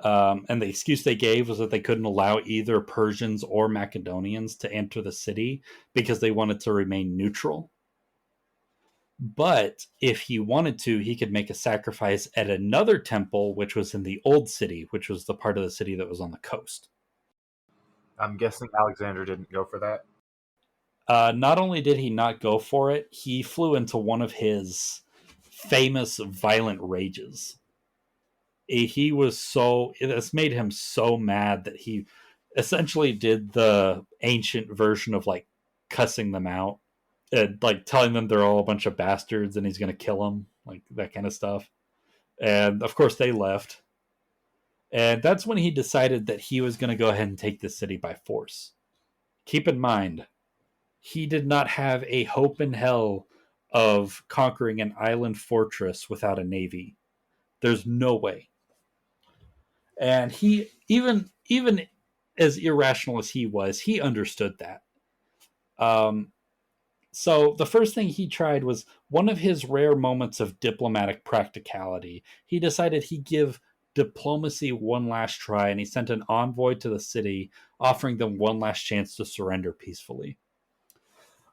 and the excuse they gave was that they couldn't allow either Persians or Macedonians to enter the city because they wanted to remain neutral. But if he wanted to, he could make a sacrifice at another temple, which was in the old city, which was the part of the city that was on the coast. I'm guessing Alexander didn't go for that. Not only did he not go for it, he flew into one of his famous violent rages. He was so, it's made him so mad that he essentially did the ancient version of like cussing them out, like telling them they're all a bunch of bastards and he's going to kill them, like that kind of stuff. And of course they left. And that's when he decided that he was going to go ahead and take the city by force. Keep in mind, he did not have a hope in hell of conquering an island fortress without a navy. There's no way. And he, even as irrational as he was, he understood that. So the first thing he tried was one of his rare moments of diplomatic practicality. He decided he'd give diplomacy one last try, and he sent an envoy to the city, offering them one last chance to surrender peacefully.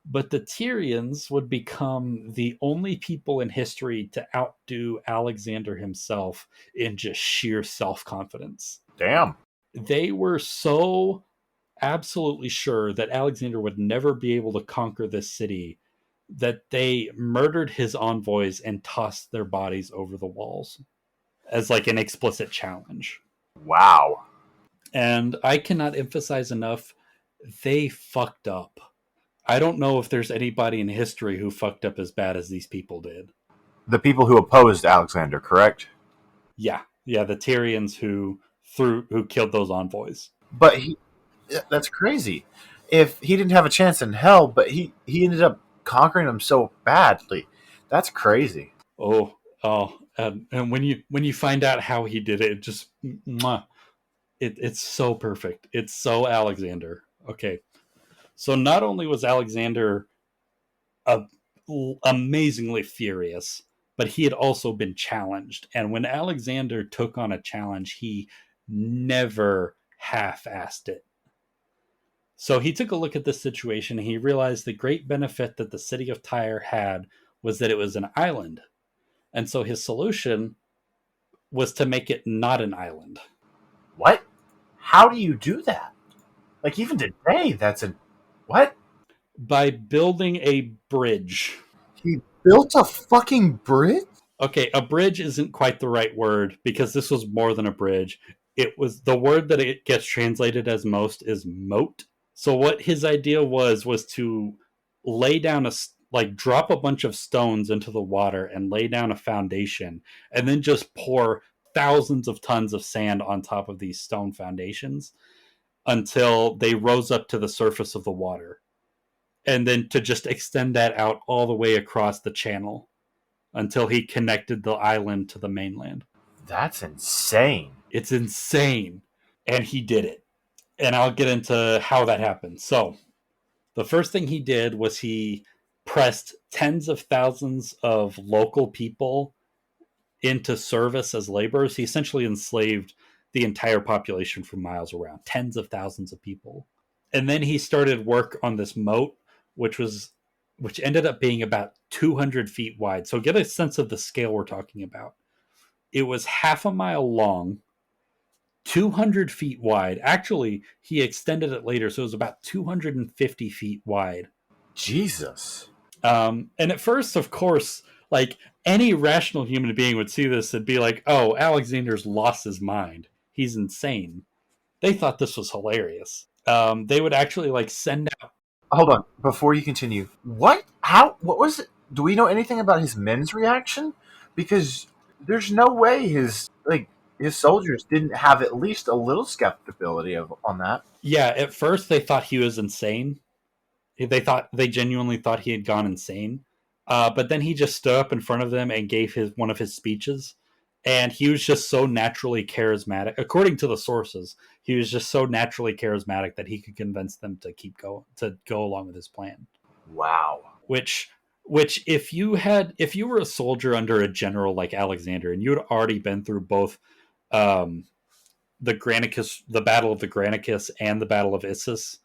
But the Tyrians would become the only people in history to outdo Alexander himself in just sheer self-confidence. Damn. They were so absolutely sure that Alexander would never be able to conquer this city that they murdered his envoys and tossed their bodies over the walls as like an explicit challenge. Wow. And I cannot emphasize enough, they fucked up. I don't know if there's anybody in history who fucked up as bad as these people did. The people who opposed Alexander, correct? Yeah, the Tyrians who killed those envoys. But that's crazy. If he didn't have a chance in hell, but he ended up conquering them so badly. That's crazy. Oh, and when you find out how he did it, it just it's so perfect. It's so Alexander. Okay. So not only was Alexander amazingly furious, but he had also been challenged. And when Alexander took on a challenge, he never half-assed it. So he took a look at this situation and he realized the great benefit that the city of Tyre had was that it was an island. And so his solution was to make it not an island. What? How do you do that? Like, even today, that's a... What? By building a bridge. He built a fucking bridge? Okay, a bridge isn't quite the right word because this was more than a bridge. It was the word that it gets translated as most is moat. So what his idea was to lay down drop a bunch of stones into the water and lay down a foundation and then just pour thousands of tons of sand on top of these stone foundations until they rose up to the surface of the water. And then to just extend that out all the way across the channel until he connected the island to the mainland. That's insane. It's insane. And he did it. And I'll get into how that happened. So, the first thing he did was he pressed tens of thousands of local people into service as laborers. He essentially enslaved the entire population for miles around, tens of thousands of people. And then he started work on this moat, which ended up being about 200 feet wide. So get a sense of the scale we're talking about. It was half a mile long, 200 feet wide. Actually, he extended it later, so it was about 250 feet wide. Jesus. And at first, of course, like any rational human being would see this and be like, oh, Alexander's lost his mind. He's insane. They thought this was hilarious. They would actually send out. Hold on, before you continue. What? How? What was it? Do we know anything about his men's reaction? Because there's no way his soldiers didn't have at least a little skepticism on that. Yeah, at first they thought he was insane. They genuinely thought he had gone insane. But then he just stood up in front of them and gave one of his speeches, And he was just so naturally charismatic. According to the sources, he was just so naturally charismatic that he could convince them to go along with his plan. Wow. Which if you were a soldier under a general like Alexander, and you had already been through both um, the Battle of the Granicus and the Battle of Issus,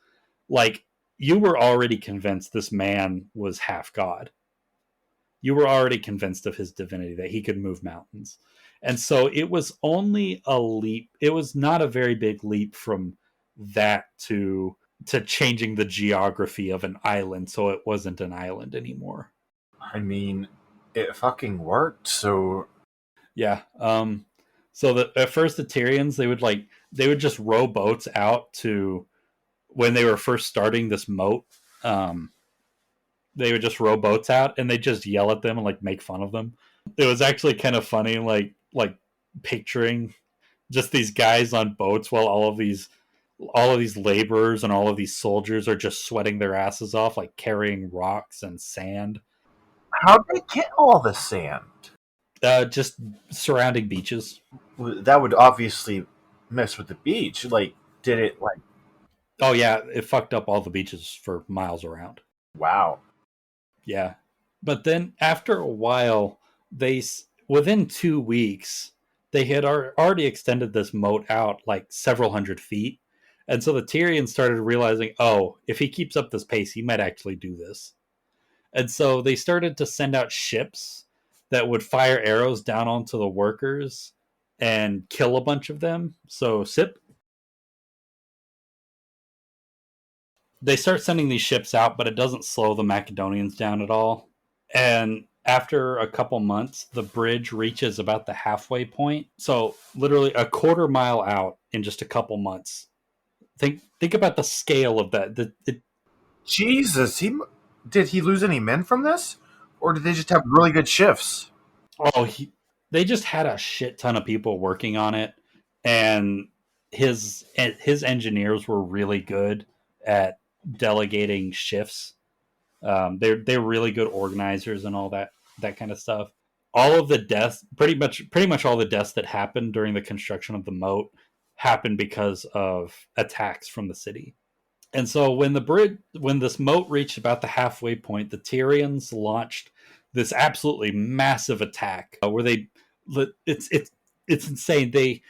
like you were already convinced this man was half god. You were already convinced of his divinity, that he could move mountains. And so it was only a leap. It was not a very big leap from that to changing the geography of an island so it wasn't an island anymore. I mean, it fucking worked. So Yeah. So at first the Tyrians, they would just row boats out to, when they were first starting this moat, they would just row boats out and they just yell at them and like make fun of them. It was actually kind of funny, like picturing just these guys on boats while all of these laborers and all of these soldiers are just sweating their asses off, like carrying rocks and sand. how'd they get all the sand? Just surrounding beaches. That would obviously mess with the beach. Like, did it like? Oh yeah, it fucked up all the beaches for miles around. Wow. Yeah, but then after a while, within 2 weeks they had already extended this moat out like several hundred feet, and so the Tyrians started realizing, oh, if he keeps up this pace, he might actually do this. And so they started to send out ships that would fire arrows down onto the workers and kill a bunch of them. So Sip, they start sending these ships out, but it doesn't slow the Macedonians down at all. And after a couple months, the bridge reaches about the halfway point. So literally a quarter mile out in just a couple months. Think about the scale of that. Jesus, did he lose any men from this, or did they just have really good shifts? Oh, they just had a shit ton of people working on it, and his engineers were really good at delegating shifts. They're really good organizers and all that kind of stuff. All of the deaths, pretty much all the deaths that happened during the construction of the moat happened because of attacks from the city. And so when this moat reached about the halfway point, the Tyrians launched this absolutely massive attack where it's insane. They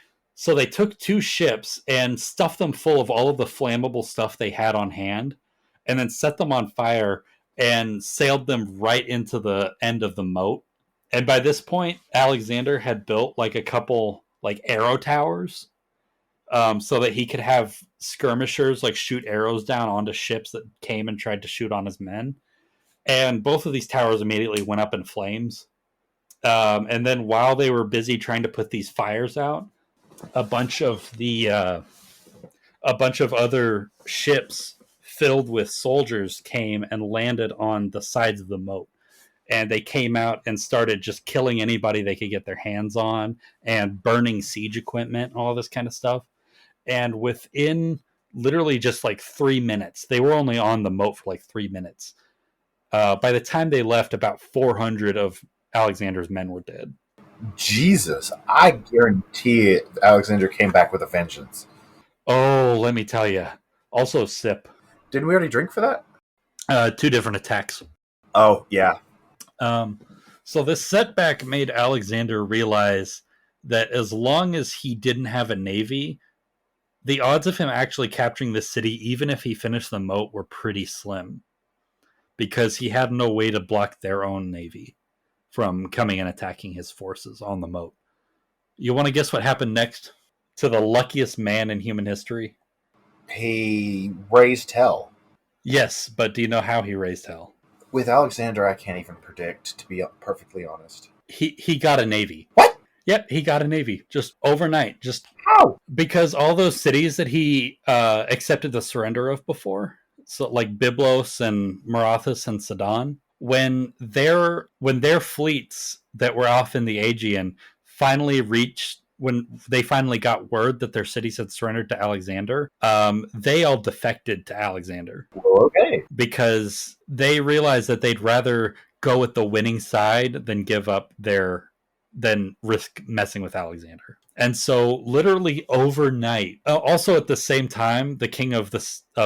took two ships and stuffed them full of all of the flammable stuff they had on hand, and then set them on fire and sailed them right into the end of the moat. And by this point, Alexander had built like a couple like arrow towers, so that he could have skirmishers like shoot arrows down onto ships that came and tried to shoot on his men. And both of these towers immediately went up in flames. And then while they were busy trying to put these fires out, a bunch of other ships filled with soldiers came and landed on the sides of the moat. And they came out and started just killing anybody they could get their hands on and burning siege equipment and all this kind of stuff. And within literally just like 3 minutes, they were only on the moat for like 3 minutes. By the time they left, about 400 of Alexander's men were dead. Jesus, I guarantee it. Alexander came back with a vengeance. Oh, let me tell you. Also, Sip. Didn't we already drink for that? Two different attacks. Oh yeah. So this setback made Alexander realize that as long as he didn't have a navy, the odds of him actually capturing the city, even if he finished the moat, were pretty slim, because he had no way to block their own navy from coming and attacking his forces on the moat. You want to guess what happened next to the luckiest man in human history? He raised hell. Yes, but do you know how he raised hell? With Alexander, I can't even predict, to be perfectly honest. He got a navy. What? Yep, he got a navy just overnight. Just how? Because all those cities that he accepted the surrender of before, so like Byblos and Marathus and Sidon, when their fleets that were off in the Aegean when they finally got word that their cities had surrendered to Alexander, they all defected to Alexander. Okay. Because they realized that they'd rather go with the winning side than give up their than risk messing with Alexander. And so, literally overnight, also at the same time, the king of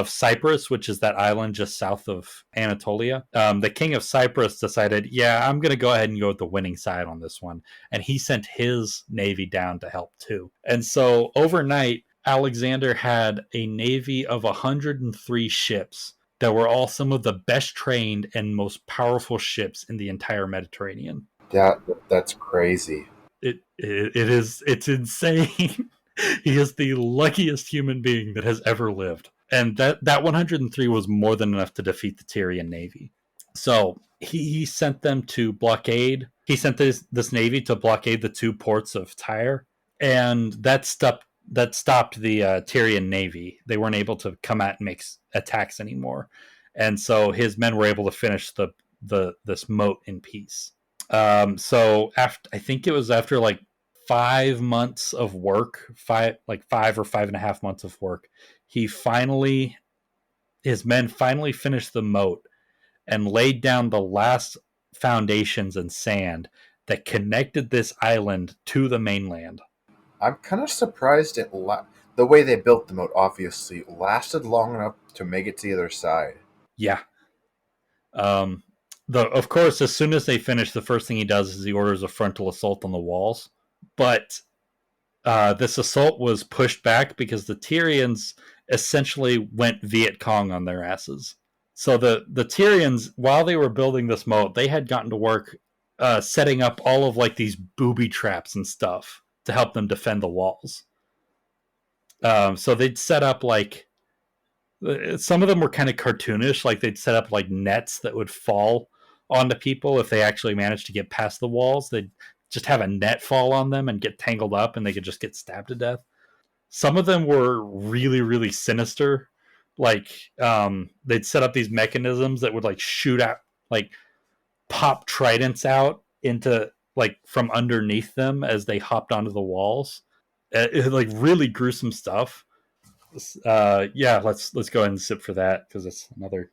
Cyprus, which is that island just south of Anatolia, the king of Cyprus decided, yeah, I'm going to go ahead and go with the winning side on this one, and he sent his navy down to help too. And so, overnight, Alexander had a navy of 103 ships that were all some of the best trained and most powerful ships in the entire Mediterranean. That's crazy. It's insane. He is the luckiest human being that has ever lived, and that 103 was more than enough to defeat the Tyrian navy. So he sent them to blockade. He sent this navy to blockade the two ports of Tyre, and that stopped the Tyrian navy. They weren't able to come out and make attacks anymore, and so his men were able to finish this moat in peace. So after, I think it was after like 5 months of work, five or 5.5 months of work, his men finally finished the moat and laid down the last foundations and sand that connected this island to the mainland. I'm kind of surprised the way they built the moat. Obviously, lasted long enough to make it to the other side. Yeah. Of course, as soon as they finish, the first thing he does is he orders a frontal assault on the walls. But this assault was pushed back because the Tyrians essentially went Viet Cong on their asses. So the Tyrians, while they were building this moat, they had gotten to work setting up all of like these booby traps and stuff to help them defend the walls. So they'd set up like some of them were kind of cartoonish, like they'd set up like nets that would fall onto people if they actually managed to get past the walls. They'd just have a net fall on them and get tangled up, and they could just get stabbed to death. Some of them were really, really sinister. Like they'd set up these mechanisms that would like shoot out, like pop tridents out into like from underneath them as they hopped onto the walls. Like really gruesome stuff. Yeah, let's go ahead and sip for that because it's another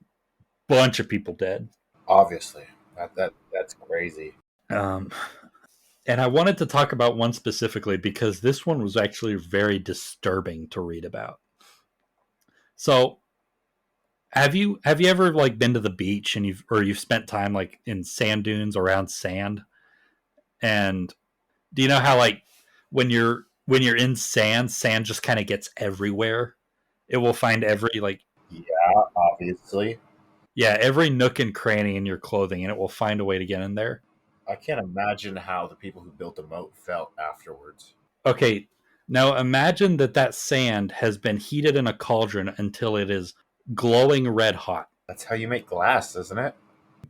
bunch of people dead. Obviously, that's crazy. Um, and I wanted to talk about one specifically because this one was actually very disturbing to read about. So, have you ever like been to the beach and you've spent time like in sand dunes around sand? And do you know how like when you're in sand just kind of gets everywhere? It will find every like Yeah, obviously. yeah, every nook and cranny in your clothing and it will find a way to get in there. I can't imagine how the people who built the moat felt afterwards. Okay, now imagine that sand has been heated in a cauldron until it is glowing red hot. That's how you make glass, isn't it?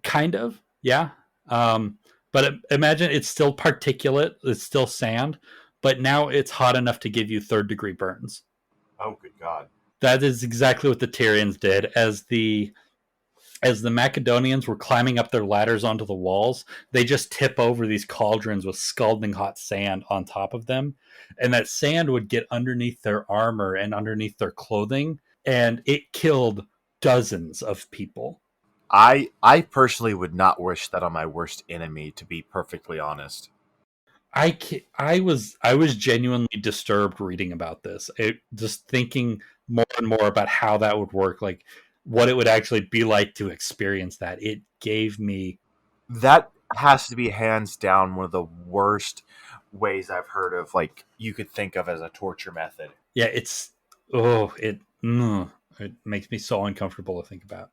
Kind of, yeah. But imagine it's still particulate, it's still sand, but now it's hot enough to give you third-degree burns. Oh, good God. That is exactly what the Tyrians did. As the Macedonians were climbing up their ladders onto the walls, they just tip over these cauldrons with scalding hot sand on top of them. And that sand would get underneath their armor and underneath their clothing, and it killed dozens of people. I personally would not wish that on my worst enemy, to be perfectly honest. I was genuinely disturbed reading about this. Just thinking more and more about how that would work, like what it would actually be like to experience that. It gave me That has to be hands down one of the worst ways I've heard of, like, you could think of as a torture method. yeah, it makes me so uncomfortable to think about.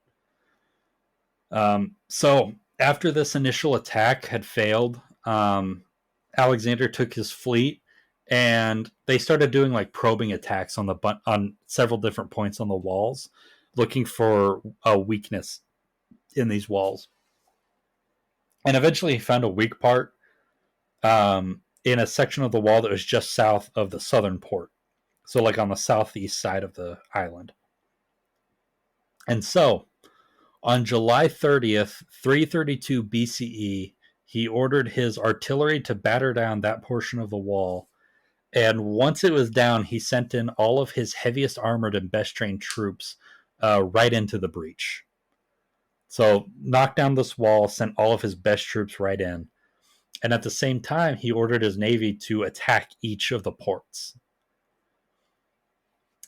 So after this initial attack had failed, Alexander took his fleet and they started doing like probing attacks on several different points on the walls, looking for a weakness in these walls. And eventually he found a weak part in a section of the wall that was just south of the southern port. So like on the southeast side of the island. And so on July 30th, 332 BCE, he ordered his artillery to batter down that portion of the wall. And once it was down, he sent in all of his heaviest armored and best trained troops right into the breach. So knocked down this wall, sent all of his best troops right in. And at the same time, he ordered his navy to attack each of the ports.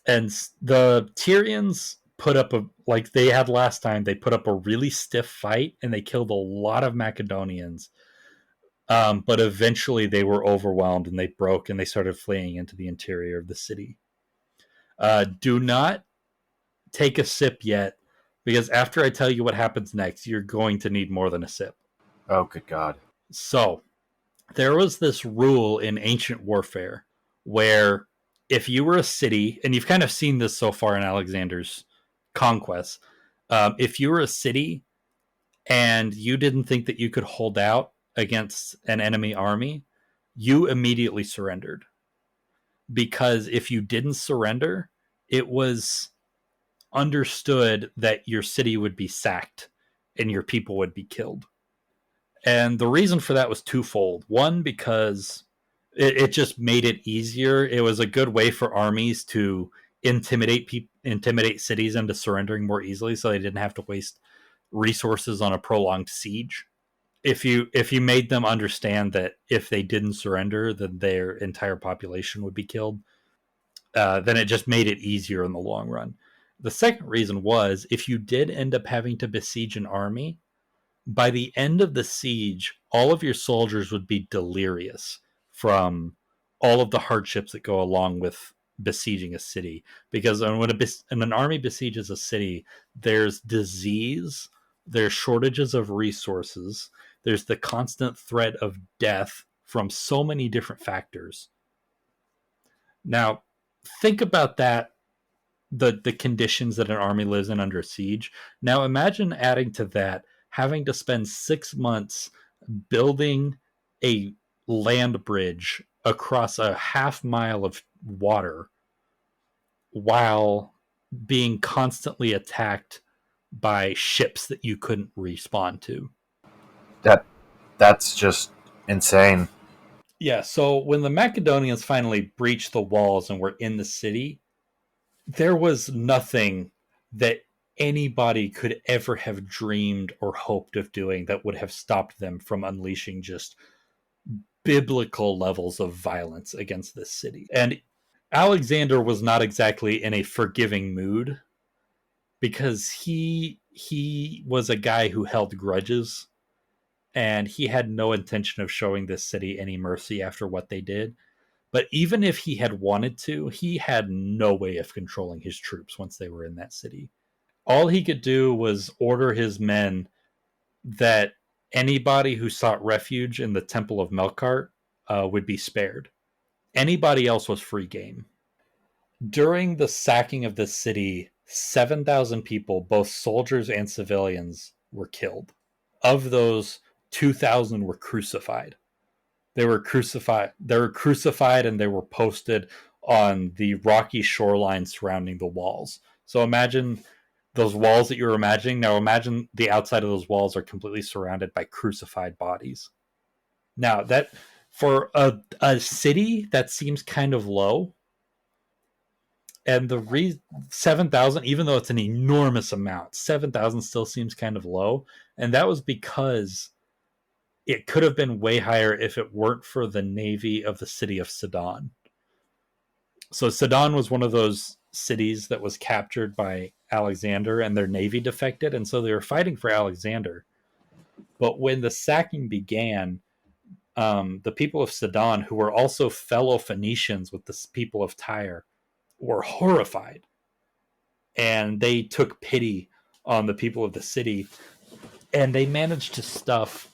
And the Tyrians put up like they had last time, they put up a really stiff fight and they killed a lot of Macedonians. But eventually they were overwhelmed and they broke and they started fleeing into the interior of the city. Do not take a sip yet, because after I tell you what happens next, you're going to need more than a sip. Oh, good God. So, there was this rule in ancient warfare where if you were a city, and you've kind of seen this so far in Alexander's conquests, if you were a city and you didn't think that you could hold out against an enemy army, you immediately surrendered. Because if you didn't surrender, it was understood that your city would be sacked and your people would be killed. And the reason for that was twofold. One, because it just made it easier. It was a good way for armies to intimidate cities into surrendering more easily, so they didn't have to waste resources on a prolonged siege. If you made them understand that if they didn't surrender, then their entire population would be killed, then it just made it easier in the long run. The second reason was if you did end up having to besiege an army, by the end of the siege, all of your soldiers would be delirious from all of the hardships that go along with besieging a city. Because when an army besieges a city, there's disease, there's shortages of resources, there's the constant threat of death from so many different factors. Now, think about that, the conditions that an army lives in under siege. Now imagine adding to that having to spend 6 months building a land bridge across a half mile of water while being constantly attacked by ships that you couldn't respond to. That that's just insane. Yeah, so when the Macedonians finally breached the walls and were in the city, there was nothing that anybody could ever have dreamed or hoped of doing that would have stopped them from unleashing just biblical levels of violence against this city. And Alexander was not exactly in a forgiving mood, because he was a guy who held grudges, and he had no intention of showing this city any mercy after what they did. But even if he had wanted to, he had no way of controlling his troops once they were in that city. All he could do was order his men that anybody who sought refuge in the Temple of Melkart would be spared. Anybody else was free game. During the sacking of this city, 7,000 people, both soldiers and civilians, were killed. Of those, 2,000 were crucified. They were crucified. They were crucified, and they were posted on the rocky shoreline surrounding the walls. So imagine those walls that you're imagining. Now imagine the outside of those walls are completely surrounded by crucified bodies. Now that for a city that seems kind of low, and 7,000, even though it's an enormous amount, 7,000 still seems kind of low, and that was because it could have been way higher if it weren't for the navy of the city of Sidon. So Sidon was one of those cities that was captured by Alexander, and their navy defected, and so they were fighting for Alexander. But when the sacking began, the people of Sidon, who were also fellow Phoenicians with the people of Tyre, were horrified, and they took pity on the people of the city, and they managed to stuff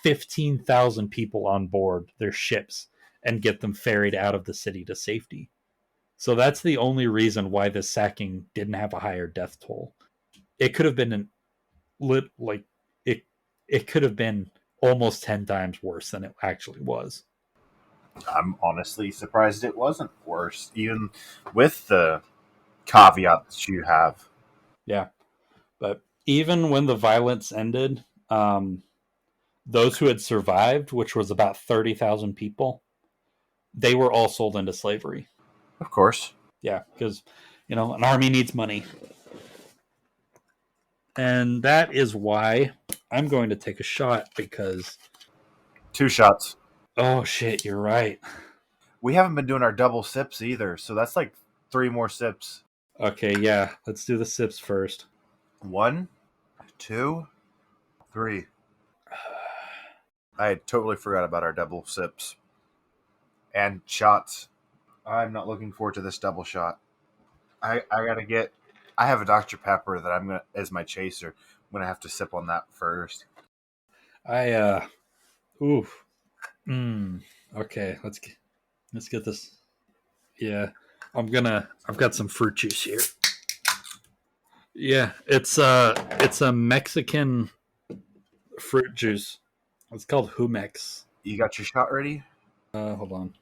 15,000 people on board their ships and get them ferried out of the city to safety. So that's the only reason why this sacking didn't have a higher death toll. It could have been it could have been almost 10 times worse than it actually was. I'm honestly surprised it wasn't worse, even with the caveat that you have. Yeah, but even when the violence ended, those who had survived, which was about 30,000 people, they were all sold into slavery. Of course. Yeah, because an army needs money. And that is why I'm going to take a shot, because 2 shots. Oh shit, you're right. We haven't been doing our double sips either, so that's like 3 more sips. Okay, yeah. Let's do the sips first. 1, 2, 3. I had totally forgot about our double sips and shots. I'm not looking forward to this double shot. I gotta get. I have a Dr Pepper that I'm gonna as my chaser. I'm gonna have to sip on that first. I oof. Okay, let's get this. Yeah. I've got some fruit juice here. Yeah, it's a Mexican fruit juice. It's called Humex. You got your shot ready? Hold on.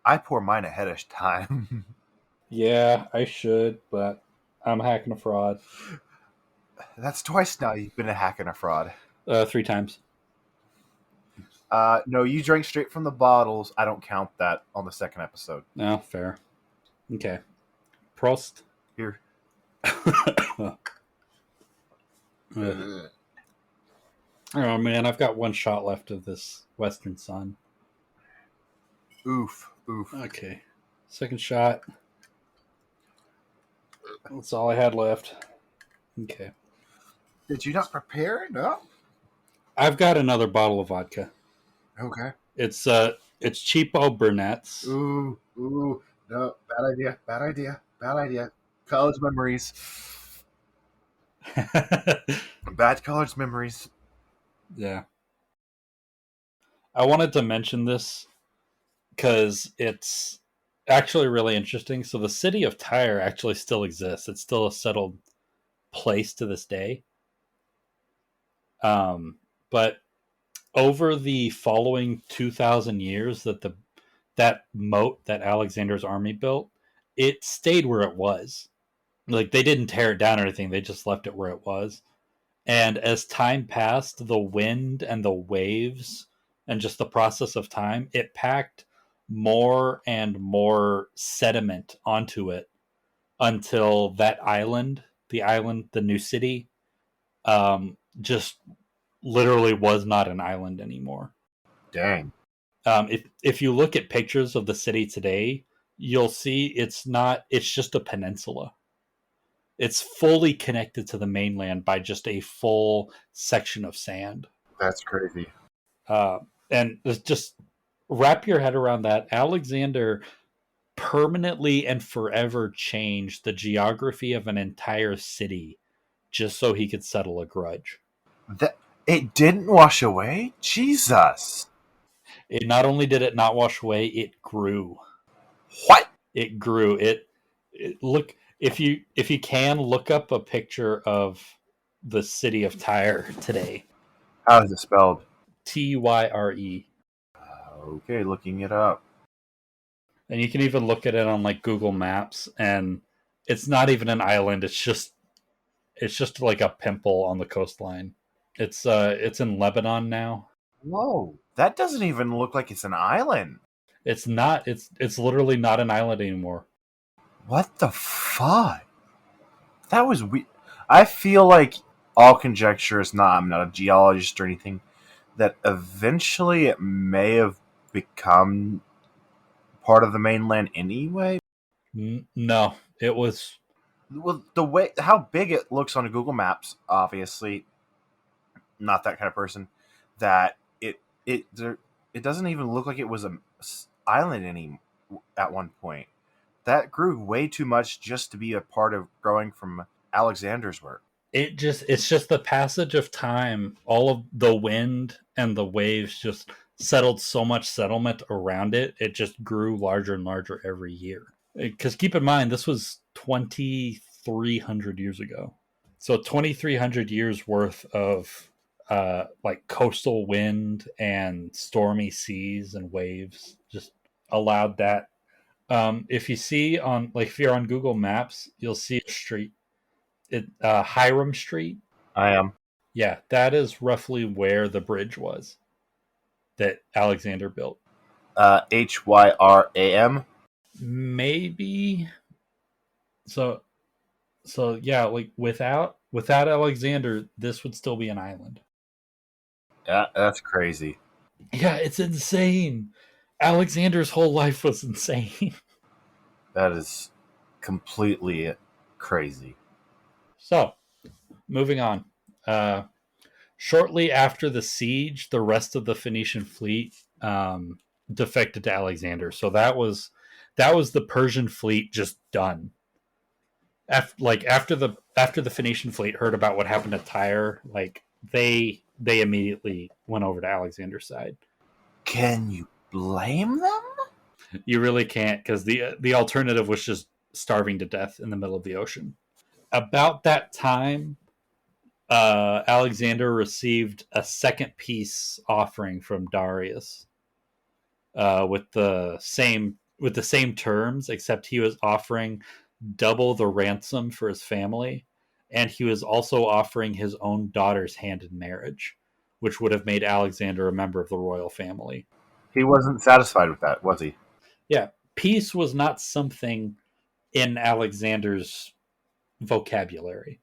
I pour mine ahead of time. Yeah, I should, but I'm hacking a fraud. That's twice now you've been a hack and a fraud. 3 times. No, you drank straight from the bottles. I don't count that on the second episode. No, fair. Okay. Prost. Here. Oh man, I've got one shot left of this Western Sun. Oof. Okay. Second shot. That's all I had left. Okay. Did you not prepare? No. I've got another bottle of vodka. Okay. It's cheapo Burnett's. Ooh. No, bad idea. College memories. Bad college memories. Yeah. I wanted to mention this because it's actually really interesting. So the city of Tyre actually still exists. It's still a settled place to this day. But over the following 2,000 years that moat that Alexander's army built, it stayed where it was. Like they didn't tear it down or anything; they just left it where it was. And as time passed, the wind and the waves and just the process of time, it packed more and more sediment onto it until that island, the new city, just literally was not an island anymore. Dang. If you look at pictures of the city today, you'll see it's not. It's just a peninsula. It's fully connected to the mainland by just a full section of sand. That's crazy. Uh, and just wrap your head around that. Alexander permanently and forever changed the geography of an entire city just so he could settle a grudge. That it didn't wash away? Jesus. It not only did it not wash away, it grew. What? It grew. It look if you can look up a picture of the city of Tyre today. How is it spelled? Tyre. Okay, looking it up. And you can even look at it on like Google Maps, and it's not even an island. It's just like a pimple on the coastline. It's in Lebanon now. Whoa. That doesn't even look like it's an island. It's not. It's literally not an island anymore. What the fuck? That was weird. I feel like all conjecture is not. I'm not a geologist or anything. That eventually it may have become part of the mainland anyway. No, it was. Well, the way how big it looks on Google Maps, obviously, not that kind of person. That it doesn't even look like it was a island any at one point. That grew way too much just to be a part of growing from Alexander's work. It's just the passage of time. All of the wind and the waves just settled so much settlement around it. It just grew larger and larger every year. Because keep in mind, this was 2,300 years ago. So 2,300 years worth of like coastal wind and stormy seas and waves just allowed that. If you see on like if you're on Google Maps, you'll see a street. Hiram Street. I am. Yeah, that is roughly where the bridge was that Alexander built. Hyram. Maybe. So yeah, like without Alexander, this would still be an island. Yeah, that's crazy. Yeah, it's insane. Alexander's whole life was insane. That is completely crazy. So, moving on. Uh, Shortly after the siege, the rest of the Phoenician fleet defected to Alexander. So that was the Persian fleet just done. After the Phoenician fleet heard about what happened to Tyre, like they immediately went over to Alexander's side. Can you blame them? You really can't, because the alternative was just starving to death in the middle of the ocean. About that time, Alexander received a second peace offering from Darius, with the same terms, except he was offering double the ransom for his family, and he was also offering his own daughter's hand in marriage, which would have made Alexander a member of the royal family. He wasn't satisfied with that, was he? Yeah, peace was not something in Alexander's vocabulary.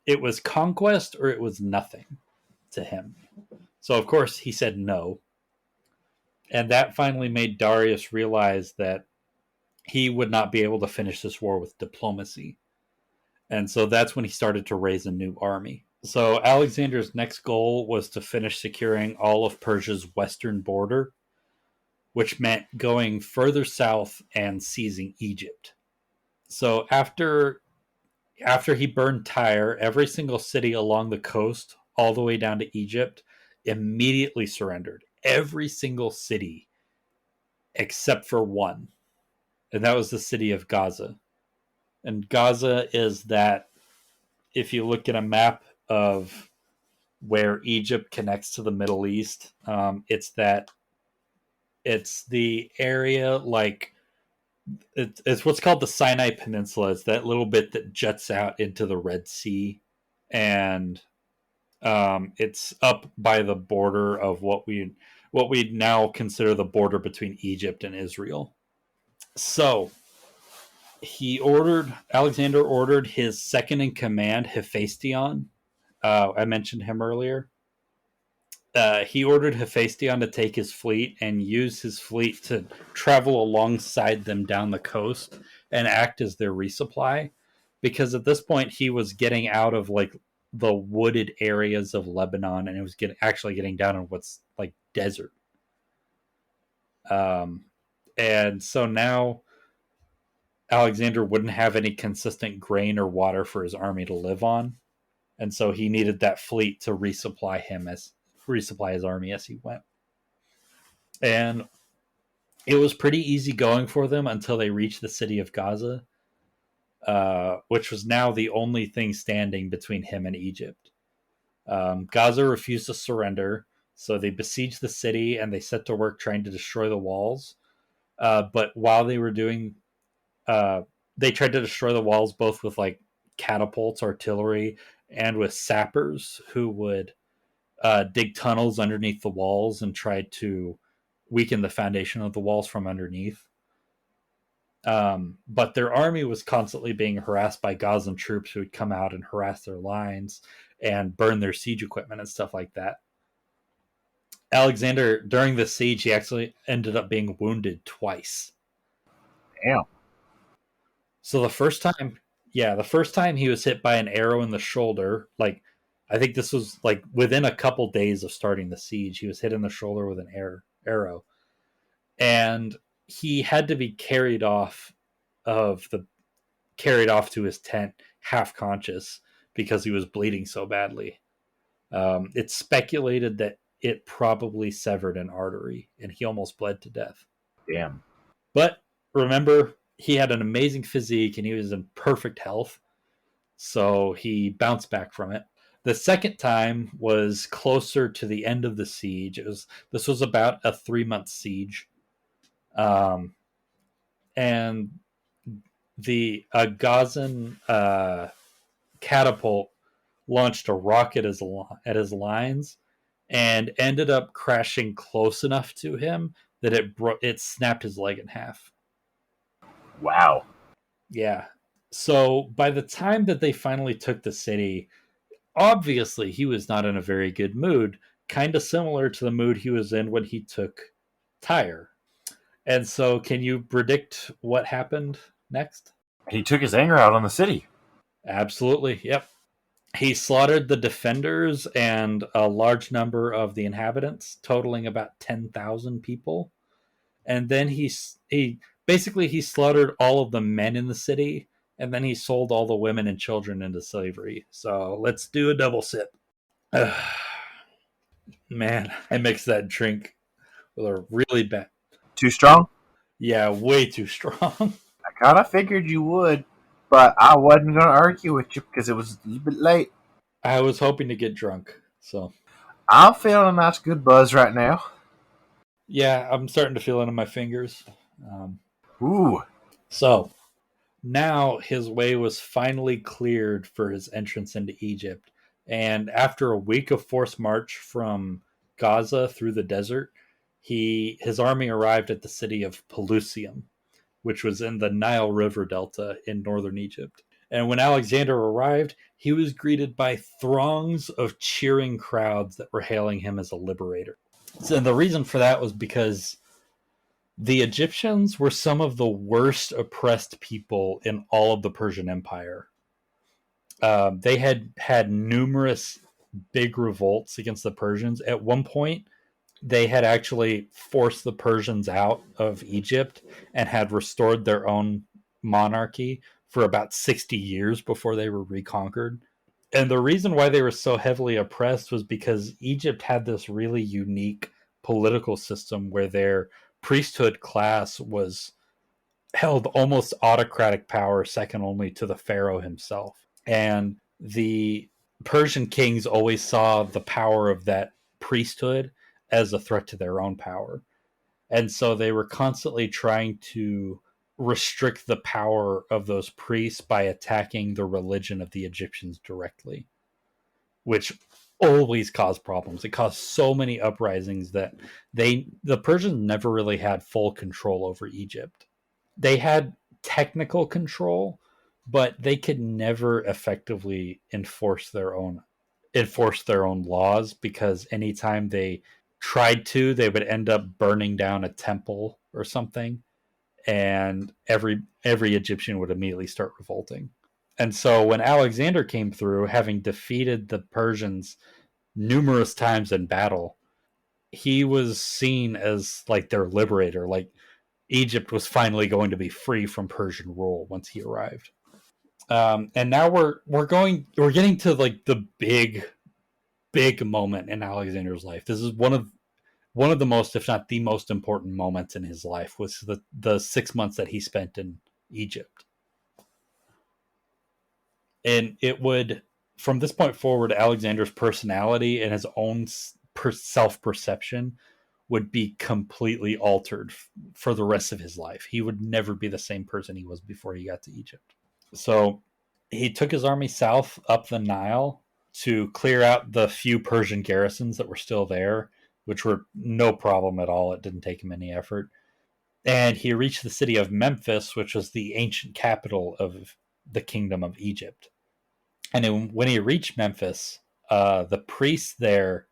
It was conquest or it was nothing to him. So, of course, he said no. And that finally made Darius realize that he would not be able to finish this war with diplomacy. And so that's when he started to raise a new army. So Alexander's next goal was to finish securing all of Persia's western border, which meant going further south and seizing Egypt. So after he burned Tyre, every single city along the coast, all the way down to Egypt, immediately surrendered. Every single city except for one, and that was the city of Gaza. And Gaza is that, if you look at a map of where Egypt connects to the Middle East, it's the area like it's what's called the Sinai Peninsula. It's that little bit that juts out into the Red Sea, and it's up by the border of what we now consider the border between Egypt and Israel. So Alexander ordered his second in command, Hephaestion. I mentioned him earlier. He ordered Hephaestion to take his fleet and use his fleet to travel alongside them down the coast and act as their resupply, because at this point he was getting out of like the wooded areas of Lebanon, and it was getting down in what's like desert. Um, and so now Alexander wouldn't have any consistent grain or water for his army to live on, and so he needed that fleet to resupply his army as he went. And it was pretty easy going for them until they reached the city of Gaza, which was now the only thing standing between him and Egypt. Gaza refused to surrender, so they besieged the city and they set to work trying to destroy the walls. But while they were doing, they tried to destroy the walls both with like catapults, artillery, and with sappers who would dig tunnels underneath the walls and try to weaken the foundation of the walls from underneath. But their army was constantly being harassed by Gazan troops who would come out and harass their lines and burn their siege equipment and stuff like that. Alexander, during the siege, he actually ended up being wounded twice. Damn. So the first time he was hit by an arrow in the shoulder, like I think this was like within a couple days of starting the siege, he was hit in the shoulder with an arrow, and he had to be carried off to his tent half conscious because he was bleeding so badly. It's speculated that it probably severed an artery and he almost bled to death. Damn. But remember, he had an amazing physique and he was in perfect health, so he bounced back from it. The second time was closer to the end of the siege. This was about a 3 month siege, um, and the Gazan catapult launched a rocket at his lines and ended up crashing close enough to him that it snapped his leg in half. Wow. Yeah. So by the time that they finally took the city, obviously he was not in a very good mood kind of similar to the mood he was in when he took Tyre. And so, can you predict what happened next? He took his anger out on the city. Absolutely. Yep. He slaughtered the defenders and a large number of the inhabitants, totaling about 10,000 people. And then he basically he slaughtered all of the men in the city, and then he sold all the women and children into slavery. So let's do a double sip. Man, I mixed that drink with a really bad. Too strong? Yeah, way too strong. I kind of figured you would, but I wasn't going to argue with you because it was a little bit late. I was hoping to get drunk. So, I'm feeling a nice good buzz right now. yeah, I'm starting to feel it in my fingers. Um, Ooh. so, now his way was finally cleared for his entrance into Egypt. And after a week of forced march from Gaza through the desert, his army arrived at the city of Pelusium, which was in the Nile River Delta in northern Egypt. And when Alexander arrived, he was greeted by throngs of cheering crowds that were hailing him as a liberator. So the reason for that was because the Egyptians were some of the worst oppressed people in all of the Persian Empire. They had numerous big revolts against the Persians. At one point, they had actually forced the Persians out of Egypt and had restored their own monarchy for about 60 years before they were reconquered. And the reason why they were so heavily oppressed was because Egypt had this really unique political system where their priesthood class was held almost autocratic power, second only to the pharaoh himself. And the Persian kings always saw the power of that priesthood as a threat to their own power. And so they were constantly trying to restrict the power of those priests by attacking the religion of the Egyptians directly, which always caused problems. It caused so many uprisings that the Persians never really had full control over Egypt. They had technical control, but they could never effectively enforce their own laws, because anytime they tried to, they would end up burning down a temple or something, and every Egyptian would immediately start revolting. And so when Alexander came through, having defeated the Persians numerous times in battle, he was seen as like their liberator. Like, Egypt was finally going to be free from Persian rule once he arrived. And now we're getting to like the big moment in Alexander's life. This is one of the most, if not the most important moments in his life, was the 6 months that he spent in Egypt. And it would, from this point forward, Alexander's personality and his own self-perception would be completely altered for the rest of his life. He would never be the same person he was before he got to Egypt. So he took his army south up the Nile to clear out the few Persian garrisons that were still there, which were no problem at all. It didn't take him any effort. And he reached the city of Memphis, which was the ancient capital of the kingdom of Egypt. And when he reached Memphis, the priests there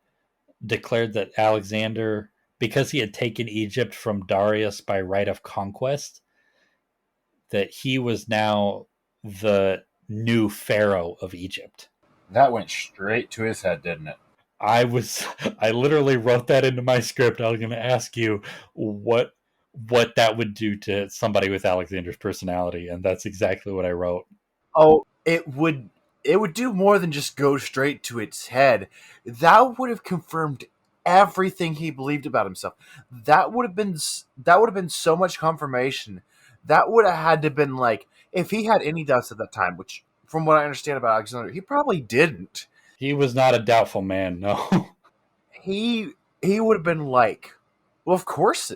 declared that Alexander, because he had taken Egypt from Darius by right of conquest, that he was now the new pharaoh of Egypt. That went straight to his head, didn't it? I literally wrote that into my script. I was going to ask you what that would do to somebody with Alexander's personality, and that's exactly what I wrote. Oh, it would do more than just go straight to its head. That would have confirmed everything he believed about himself. That would have been so much confirmation. That would have had to been like, if he had any doubts at that time, which from what I understand about Alexander, he probably didn't. He was not a doubtful man, no. He he would have been like, well, of course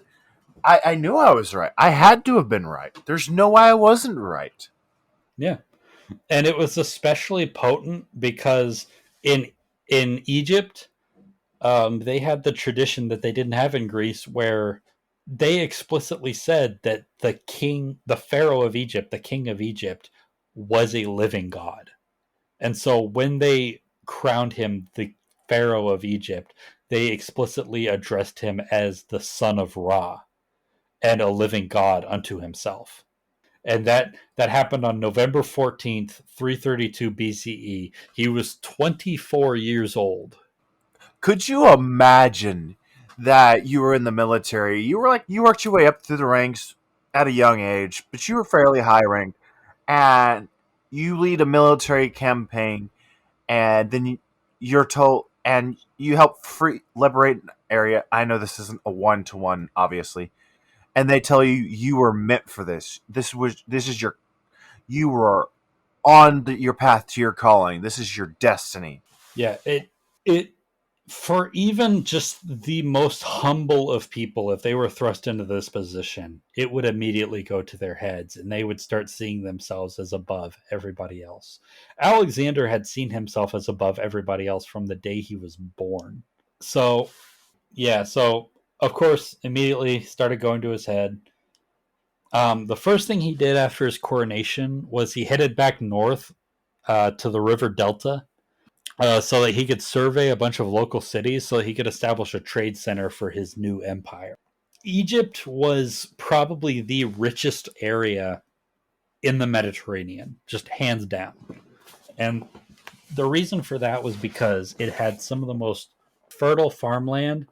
I knew I was right. I had to have been right. There's no way I wasn't right. Yeah. And it was especially potent because in Egypt, they had the tradition that they didn't have in Greece, where they explicitly said that the pharaoh of Egypt, the king of Egypt, was a living god. And so when they crowned him the pharaoh of Egypt, they explicitly addressed him as the son of Ra and a living god unto himself. And that happened on November 14th, 332 BCE. He was 24 years old. Could you imagine that you were in the military? You were like you worked your way up through the ranks at a young age, but you were fairly high ranked, and you lead a military campaign, and then you're told, and you help free liberate an area. I know this isn't a 1-to-1, obviously, and they tell you you were meant for this. This is your you were on your path to your calling. This is your destiny. Yeah, it for even just the most humble of people, if they were thrust into this position, it would immediately go to their heads and they would start seeing themselves as above everybody else. Alexander had seen himself as above everybody else from the day he was born. So, yeah, so of course, immediately started going to his head. The first thing he did after his coronation was he headed back north to the river Delta so that he could survey a bunch of local cities so that he could establish a trade center for his new empire. Egypt was probably the richest area in the Mediterranean, just hands down. And the reason for that was because it had some of the most fertile farmland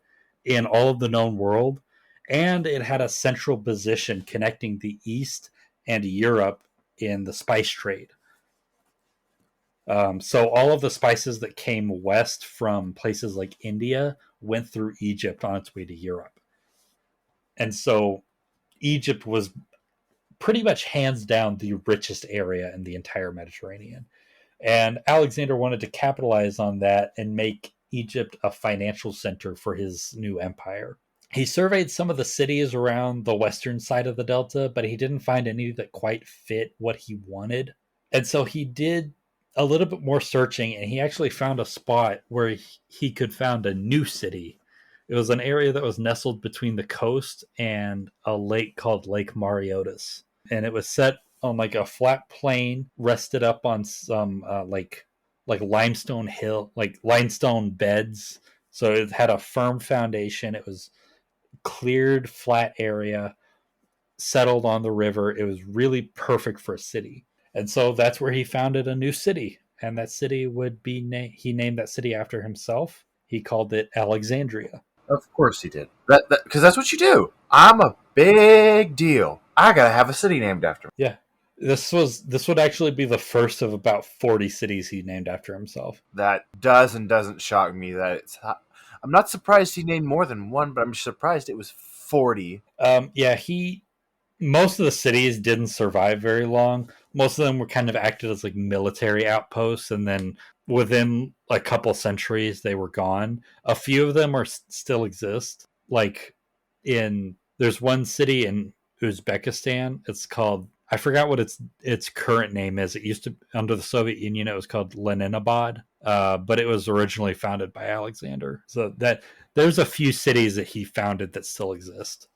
in all of the known world, and it had a central position connecting the East and Europe in the spice trade. So all of the spices that came west from places like India went through Egypt on its way to Europe. And so Egypt was pretty much hands down the richest area in the entire Mediterranean. And Alexander wanted to capitalize on that and make Egypt a financial center for his new empire. He surveyed some of the cities around the western side of the delta, but he didn't find any that quite fit what he wanted. And so he did a little bit more searching, and he actually found a spot where he could found a new city. It was an area that was nestled between the coast and a lake called Lake Mariotis, and it was set on like a flat plain, rested up on some like limestone hill, like limestone beds. So it had a firm foundation. It was cleared, flat area, settled on the river. It was really perfect for a city. And so that's where he founded a new city. And that city would be he named that city after himself. He called it Alexandria. Of course he did. That because that's what you do. I'm a big deal. I gotta have a city named after me. Yeah. This would actually be the first of about 40 cities he named after himself. That does and doesn't shock me. That it's. I'm not surprised he named more than one, but I'm surprised it was 40. Yeah, he most of the cities didn't survive very long. Most of them were kind of acted as like military outposts, and then within a couple centuries they were gone. A few of them are still exist. Like there's one city in Uzbekistan. It's called, I forgot what its current name is. It used to, under the Soviet Union, it was called Leninabad, but it was originally founded by Alexander. So that there's a few cities that he founded that still exist.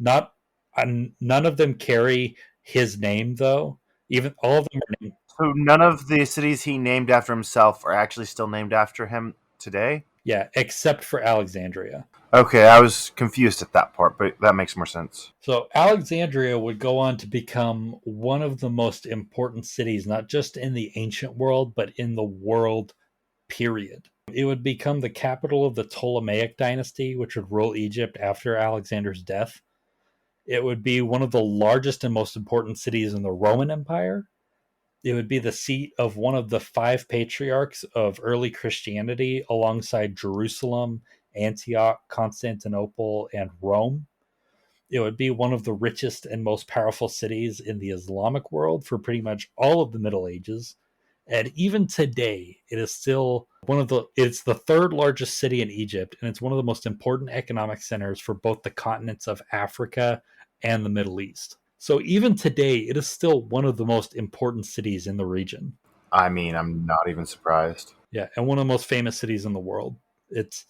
Not none of them carry his name though. Even all of them are named. So none of the cities he named after himself are actually still named after him today? Yeah, except for Alexandria. Okay, I was confused at that part, but that makes more sense. So Alexandria would go on to become one of the most important cities, not just in the ancient world, but in the world, period. It would become the capital of the Ptolemaic dynasty, which would rule Egypt after Alexander's death. It would be one of the largest and most important cities in the Roman Empire. It would be the seat of one of the 5 patriarchs of early Christianity, alongside Jerusalem, Antioch, Constantinople, and Rome. It would be one of the richest and most powerful cities in the Islamic world for pretty much all of the Middle Ages. And even today, it is still it's the third largest city in Egypt, and it's one of the most important economic centers for both the continents of Africa and the Middle East. So even today, it is still one of the most important cities in the region. I mean, I'm not even surprised. Yeah, and one of the most famous cities in the world. This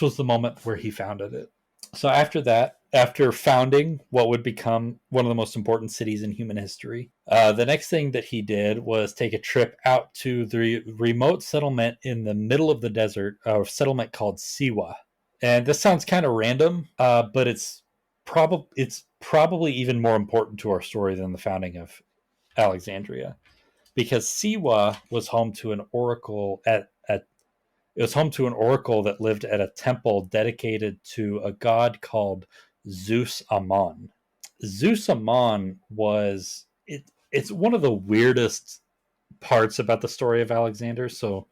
was the moment where he founded it. So after that, after founding what would become one of the most important cities in human history, the next thing that he did was take a trip out to the remote settlement in the middle of the desert, a settlement called Siwa. And this sounds kind of random, but it's probably even more important to our story than the founding of Alexandria, because Siwa was home to an oracle at it was home to an oracle that lived at a temple dedicated to a god called Zeus Amon. Zeus Amon was it. It's one of the weirdest parts about the story of Alexander. So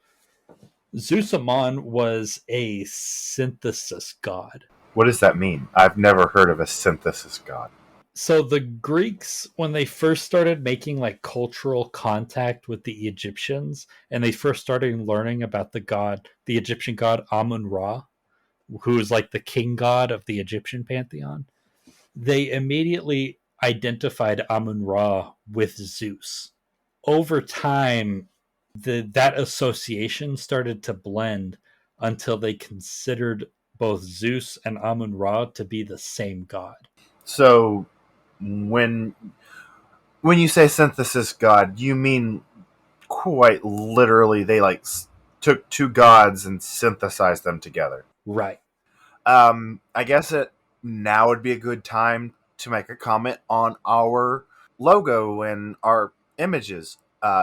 Zeus Amon was a synthesis god. What does that mean? I've never heard of a synthesis god. So the Greeks, when they first started making like cultural contact with the Egyptians, and they first started learning about the Egyptian god Amun Ra, who is like the king god of the Egyptian pantheon, they immediately identified Amun Ra with Zeus. Over time, that association started to blend until they considered both Zeus and Amun Ra to be the same god. So when when you say synthesis god, you mean quite literally they took two gods and synthesized them together. Right. I guess it now would be a good time to make a comment on our logo and our images.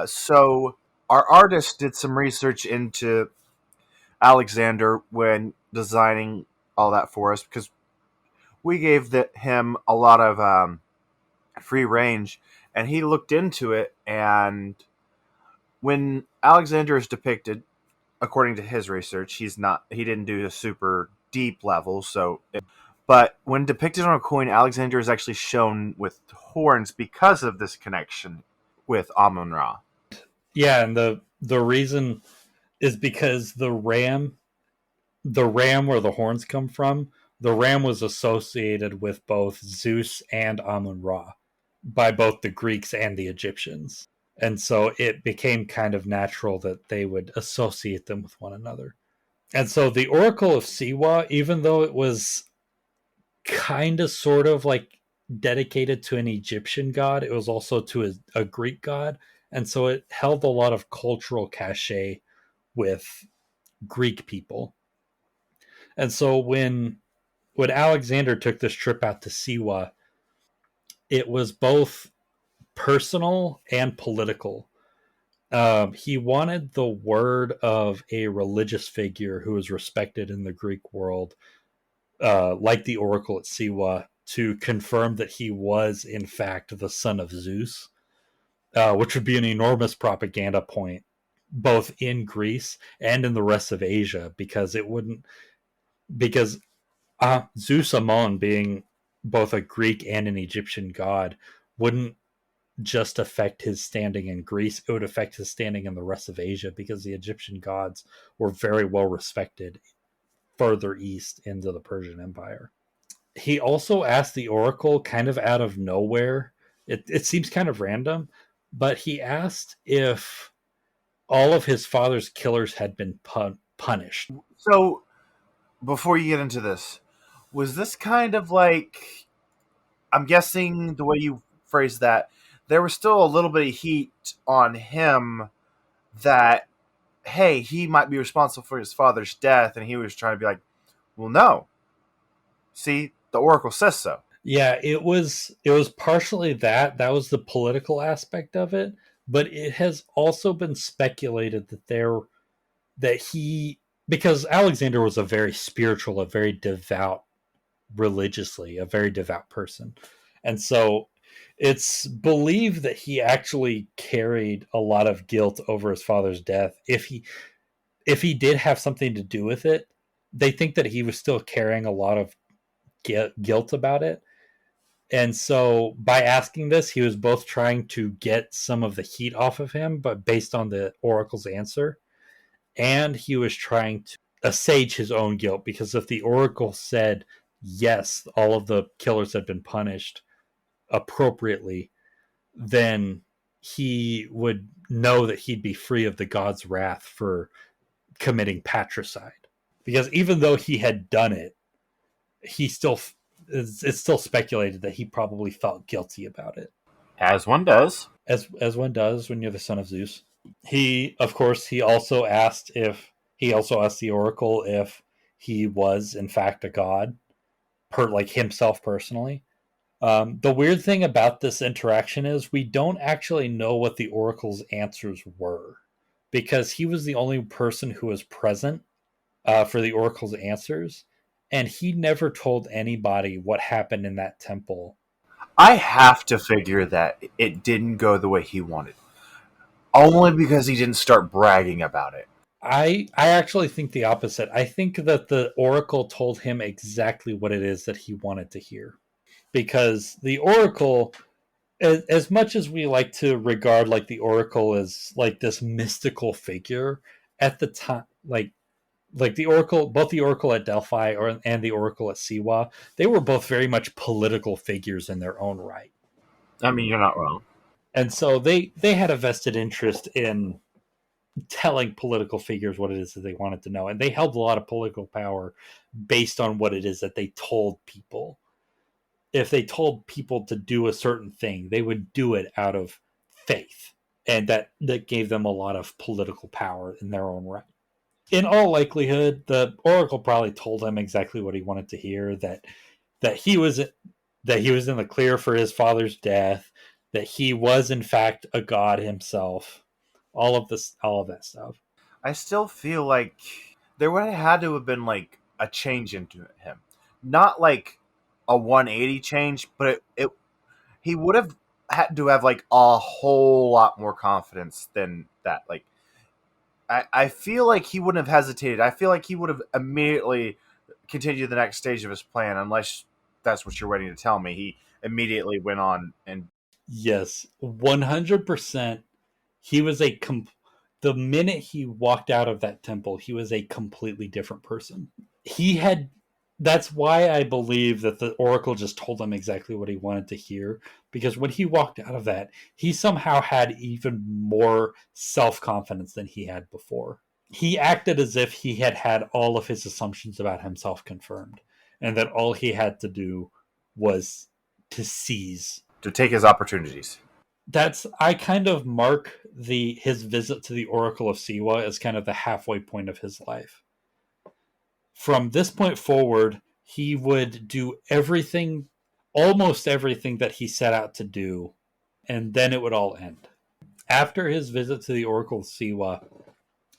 So our artist did some research into Alexander when designing all that for us because we gave him a lot of free range, and he looked into it. And when Alexander is depicted, according to his research, he didn't do a super deep level, but when depicted on a coin, Alexander is actually shown with horns because of this connection with Amun Ra. Yeah, and the reason is because the ram where the horns come from, the ram was associated with both Zeus and Amun Ra by both the Greeks and the Egyptians. And so it became kind of natural that they would associate them with one another. And so the Oracle of Siwa, even though it was kind of sort of like dedicated to an Egyptian god, it was also to a Greek god. And so it held a lot of cultural cachet with Greek people. And so when Alexander took this trip out to Siwa, it was both personal and political. He wanted the word of a religious figure who was respected in the Greek world, like the oracle at Siwa, to confirm that he was, in fact, the son of Zeus, which would be an enormous propaganda point, both in Greece and in the rest of Asia, because it wouldn't, because Zeus Amon, being both a Greek and an Egyptian god, wouldn't just affect his standing in Greece, it would affect his standing in the rest of Asia because the Egyptian gods were very well respected further east into the Persian Empire. He also asked the oracle kind of out of nowhere. It seems kind of random, but he asked if all of his father's killers had been punished. So before you get into this, was this kind of like, I'm guessing the way you phrased that, there was still a little bit of heat on him that, hey, he might be responsible for his father's death, and he was trying to be like, well, no. See, the Oracle says so. Yeah, it was partially that. That was the political aspect of it, but it has also been speculated that he because Alexander was a very spiritual, a very devout religiously, a very devout person. And so it's believed that he actually carried a lot of guilt over his father's death. If he did have something to do with it, they think that he was still carrying a lot of guilt about it. And so by asking this, he was both trying to get some of the heat off of him, but based on the oracle's answer, and he was trying to assuage his own guilt, because if the oracle said yes, all of the killers had been punished appropriately, then he would know that he'd be free of the god's wrath for committing patricide. Because even though he had done it, he still it's still speculated that he probably felt guilty about it, As one does. as one does when you're the son of Zeus. He, of course, he also asked the oracle if he was in fact a god, per like himself personally. The weird thing about this interaction is we don't actually know what the oracle's answers were, because he was the only person who was present for the oracle's answers, and he never told anybody what happened in that temple. I have to figure that it didn't go the way he wanted. Only because he didn't start bragging about it. I actually think the opposite. I think that the oracle told him exactly what it is that he wanted to hear, because the oracle, as much as we like to regard like the oracle as like this mystical figure, at the time, like the oracle, both the oracle at Delphi and the oracle at Siwa, they were both very much political figures in their own right. I mean, you're not wrong. And so they had a vested interest in telling political figures what it is that they wanted to know, and they held a lot of political power based on what it is that they told people. If they told people to do a certain thing, they would do it out of faith, and that gave them a lot of political power in their own right. In all likelihood, the oracle probably told him exactly what he wanted to hear, that he was in the clear for his father's death, that he was in fact a god himself, all of that stuff. I still feel like there would have had to have been like a change into him. Not like a 180 change, but he would have had to have like a whole lot more confidence than that. Like I feel like he wouldn't have hesitated. I feel like he would have immediately continued the next stage of his plan, unless that's what you're waiting to tell me. He immediately went on and Yes, 100%. He was the minute he walked out of that temple, he was a completely different person. He had That's why I believe that the oracle just told him exactly what he wanted to hear, because when he walked out of that, he somehow had even more self-confidence than he had before. He acted as if he had had all of his assumptions about himself confirmed, and that all he had to do was to seize. to take his opportunities. That's I kind of mark the his visit to the Oracle of Siwa as kind of the halfway point of his life. From this point forward, he would do everything, almost everything that he set out to do, and then it would all end. After his visit to the Oracle of Siwa,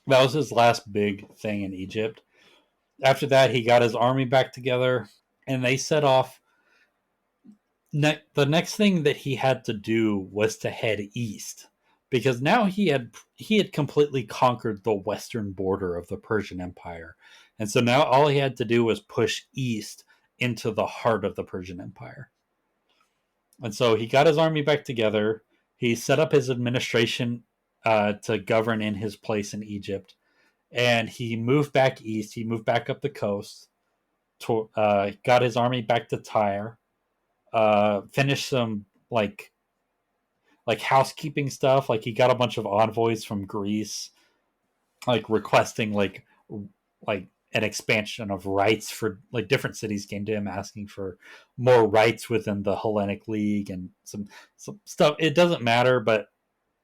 that was his last big thing in Egypt. After that, he got his army back together, and they set off. The next thing that he had to do was to head east, because now he had completely conquered the western border of the Persian Empire, and so now all he had to do was push east into the heart of the Persian Empire. And so he got his army back together. He set up his administration to govern in his place in Egypt, and he moved back east. He moved back up the coast. Got his army back to Tyre. Finished some like housekeeping stuff. Like he got a bunch of envoys from Greece, like requesting like an expansion of rights for like different cities came to him asking for more rights within the Hellenic League and some stuff. It doesn't matter, but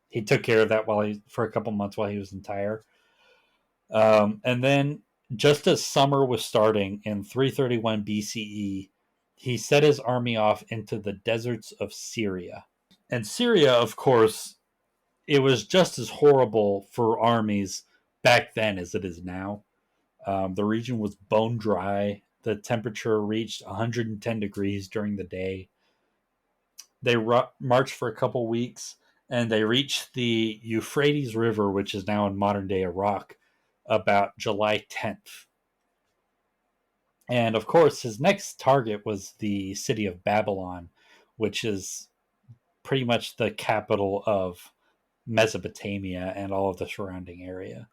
he took care of that for a couple months while he was in Tyre. And then just as summer was starting in 331 BCE, he set his army off into the deserts of Syria. And Syria, of course, it was just as horrible for armies back then as it is now. The region was bone dry. The temperature reached 110 degrees during the day. They marched for a couple weeks, and they reached the Euphrates River, which is now in modern day Iraq, about July 10th. And of course, his next target was the city of Babylon, which is pretty much the capital of Mesopotamia and all of the surrounding area.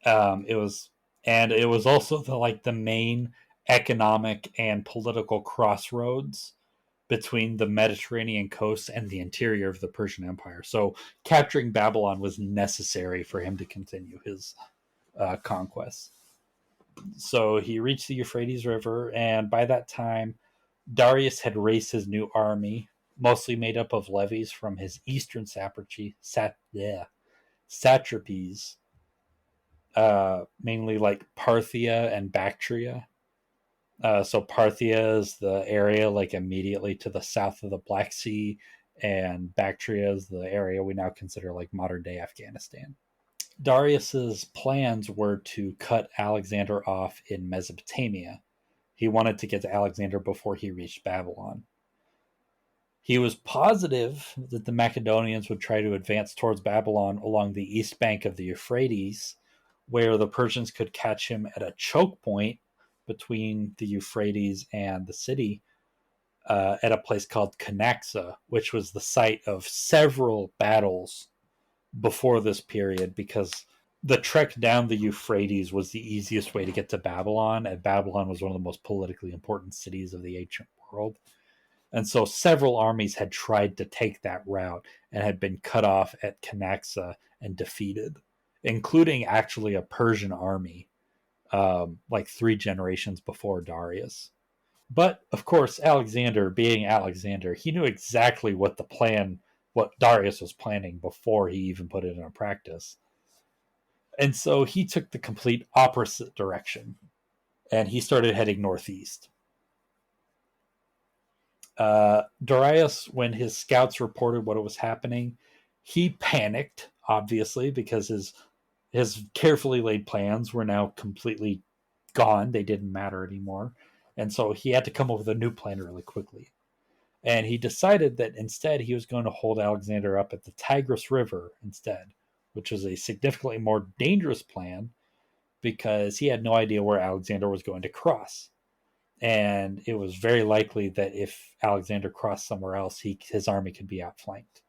It was, and it was also the main economic and political crossroads between the Mediterranean coast and the interior of the Persian Empire. So capturing Babylon was necessary for him to continue his conquests. So he reached the Euphrates River, and by that time, Darius had raised his new army, mostly made up of levies from his eastern satrapies, mainly like Parthia and Bactria. So Parthia is the area like immediately to the south of the Black Sea, and Bactria is the area we now consider like modern day Afghanistan. Darius's plans were to cut Alexander off in Mesopotamia. He wanted to get to Alexander before he reached Babylon. He was positive that the Macedonians would try to advance towards Babylon along the east bank of the Euphrates, where the Persians could catch him at a choke point between the Euphrates and the city, at a place called Canaxa, which was the site of several battles before this period, because the trek down the Euphrates was the easiest way to get to Babylon, and Babylon was one of the most politically important cities of the ancient world. And so several armies had tried to take that route and had been cut off at Canaxa and defeated, including actually a Persian army, like 3 generations before Darius. But of course, Alexander, being Alexander, he knew exactly what Darius was planning before he even put it into practice. And so he took the complete opposite direction, and he started heading northeast. Darius, when his scouts reported what was happening, he panicked, obviously, because his carefully laid plans were now completely gone. They didn't matter anymore. And so he had to come up with a new plan really quickly. And he decided that instead he was going to hold Alexander up at the Tigris River instead, which was a significantly more dangerous plan because he had no idea where Alexander was going to cross. And it was very likely that if Alexander crossed somewhere else, his army could be outflanked.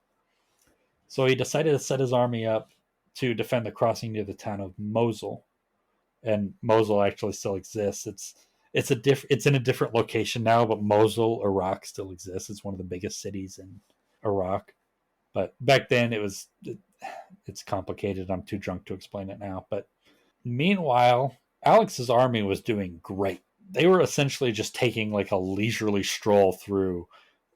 So he decided to set his army up to defend the crossing near the town of Mosul. And Mosul actually still exists. It's in a different location now, but Mosul, Iraq, still exists. It's one of the biggest cities in Iraq. But back then, it's complicated. I'm too drunk to explain it now. But meanwhile, Alex's army was doing great. They were essentially just taking like a leisurely stroll through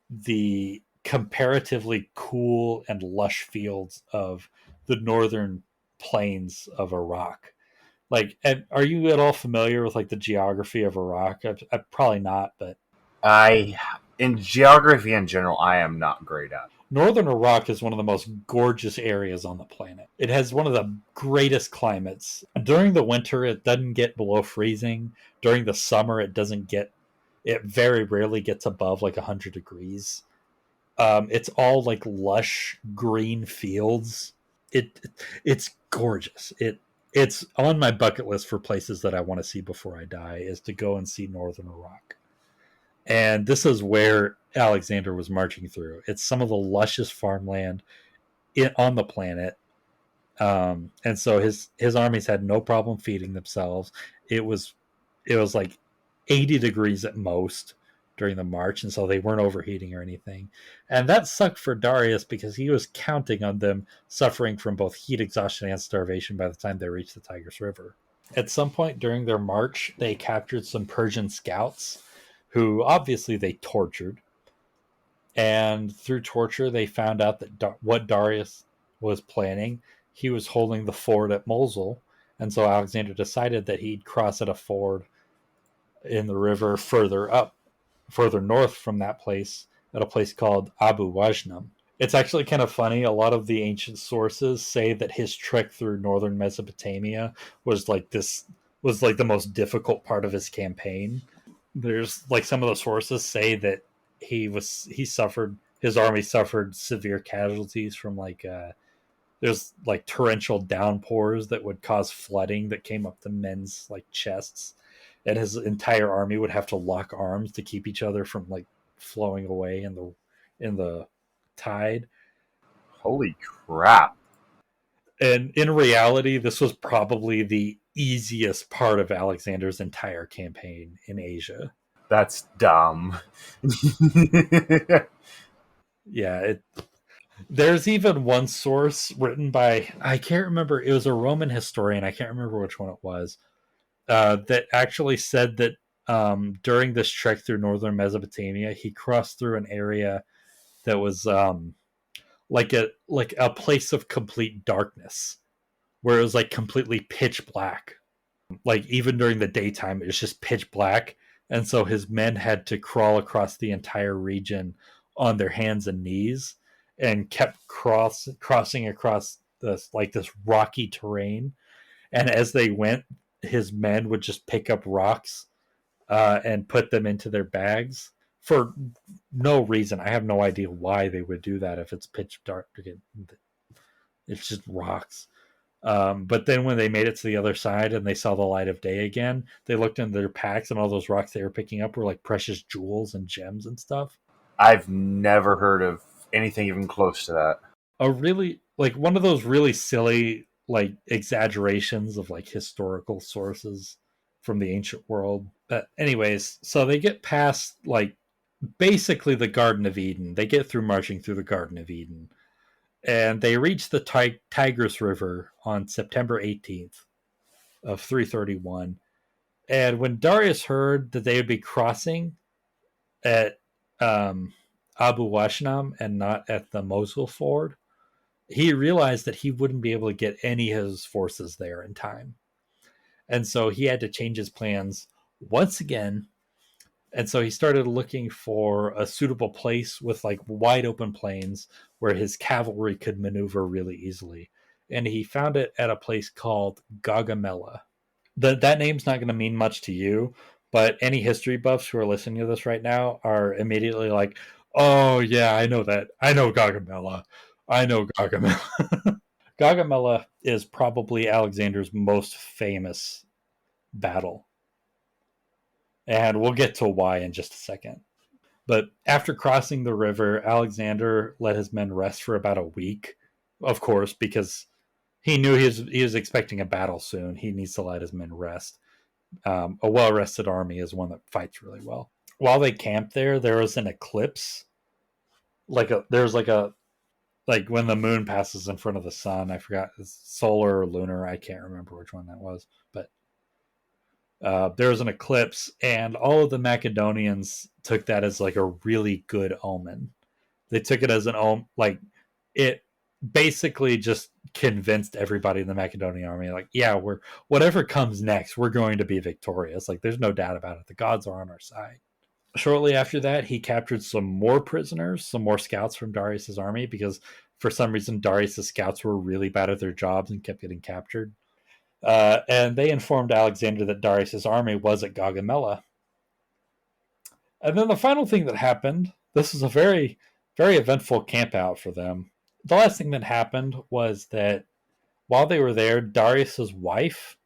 the comparatively cool and lush fields of the northern plains of Iraq. Like, are you at all familiar with like the geography of Iraq? I'm probably not, but I, in geography in general, I am not great at. northern Iraq is one of the most gorgeous areas on the planet. It has one of the greatest climates. During the winter, it doesn't get below freezing. During the summer, it very rarely gets above like 100 degrees. It's all like lush green fields. It's gorgeous. It's on my bucket list for places that I want to see before I die, is to go and see northern Iraq. And this is where Alexander was marching through. It's some of the lushest farmland on the planet. And so his armies had no problem feeding themselves. It was like 80 degrees at most during the march, and so they weren't overheating or anything. And that sucked for Darius because he was counting on them suffering from both heat exhaustion and starvation by the time they reached the Tigris River. At some point during their march, they captured some Persian scouts who obviously they tortured. And through torture, they found out that what Darius was planning, he was holding the ford at Mosul. And so Alexander decided that he'd cross at a ford in the river further north from that place, at a place called Abu Wajnam. It's actually kind of funny. A lot of the ancient sources say that his trek through northern Mesopotamia was like the most difficult part of his campaign. There's like some of the sources say that his army suffered severe casualties from there's like torrential downpours that would cause flooding that came up to men's like chests, and his entire army would have to lock arms to keep each other from like flowing away in the tide. Holy crap. And in reality, this was probably the easiest part of Alexander's entire campaign in Asia. That's dumb. Yeah, there's even one source written by, I can't remember, it was a Roman historian, I can't remember which one it was, that actually said that during this trek through northern Mesopotamia, he crossed through an area that was like a place of complete darkness, where it was like completely pitch black. Like even during the daytime, it was just pitch black, and so his men had to crawl across the entire region on their hands and knees, and kept crossing across this rocky terrain. And as they went, his men would just pick up rocks and put them into their bags for no reason. I have no idea why they would do that if it's pitch dark. It's just rocks. But then when they made it to the other side and they saw the light of day again, they looked into their packs and all those rocks they were picking up were like precious jewels and gems and stuff. I've never heard of anything even close to that. A really like one of those really silly like exaggerations of like historical sources from the ancient world. But anyways, so they get past like basically the Garden of Eden. They get through marching through the Garden of Eden, and they reach the Tigris River on September 18th of 331. And when Darius heard that they would be crossing at Abu Washnam and not at the Mosul ford, he realized that he wouldn't be able to get any of his forces there in time. And so he had to change his plans once again. And so he started looking for a suitable place with like wide open plains where his cavalry could maneuver really easily. And he found it at a place called Gaugamela. That name's not going to mean much to you, but any history buffs who are listening to this right now are immediately like, oh, yeah, I know that. I know Gaugamela. I know Gaugamela. Gaugamela is probably Alexander's most famous battle. And we'll get to why in just a second. But after crossing the river, Alexander let his men rest for about a week, of course, because he knew he was expecting a battle soon. He needs to let his men rest. A well-rested army is one that fights really well. While they camped there was an eclipse. Like when the moon passes in front of the sun. I forgot, it's solar or lunar. I can't remember which one that was, but there was an eclipse, and all of the Macedonians took that as like a really good omen. They took it as an omen, like it basically just convinced everybody in the Macedonian army, like, yeah, whatever comes next, we're going to be victorious. Like, there's no doubt about it. The gods are on our side. Shortly after that, he captured some more prisoners, some more scouts from Darius's army, because for some reason Darius's scouts were really bad at their jobs and kept getting captured. And they informed Alexander that Darius's army was at Gaugamela. And then the final thing that happened, this was a very, very eventful campout for them. The last thing that happened was that while they were there, Darius's wife,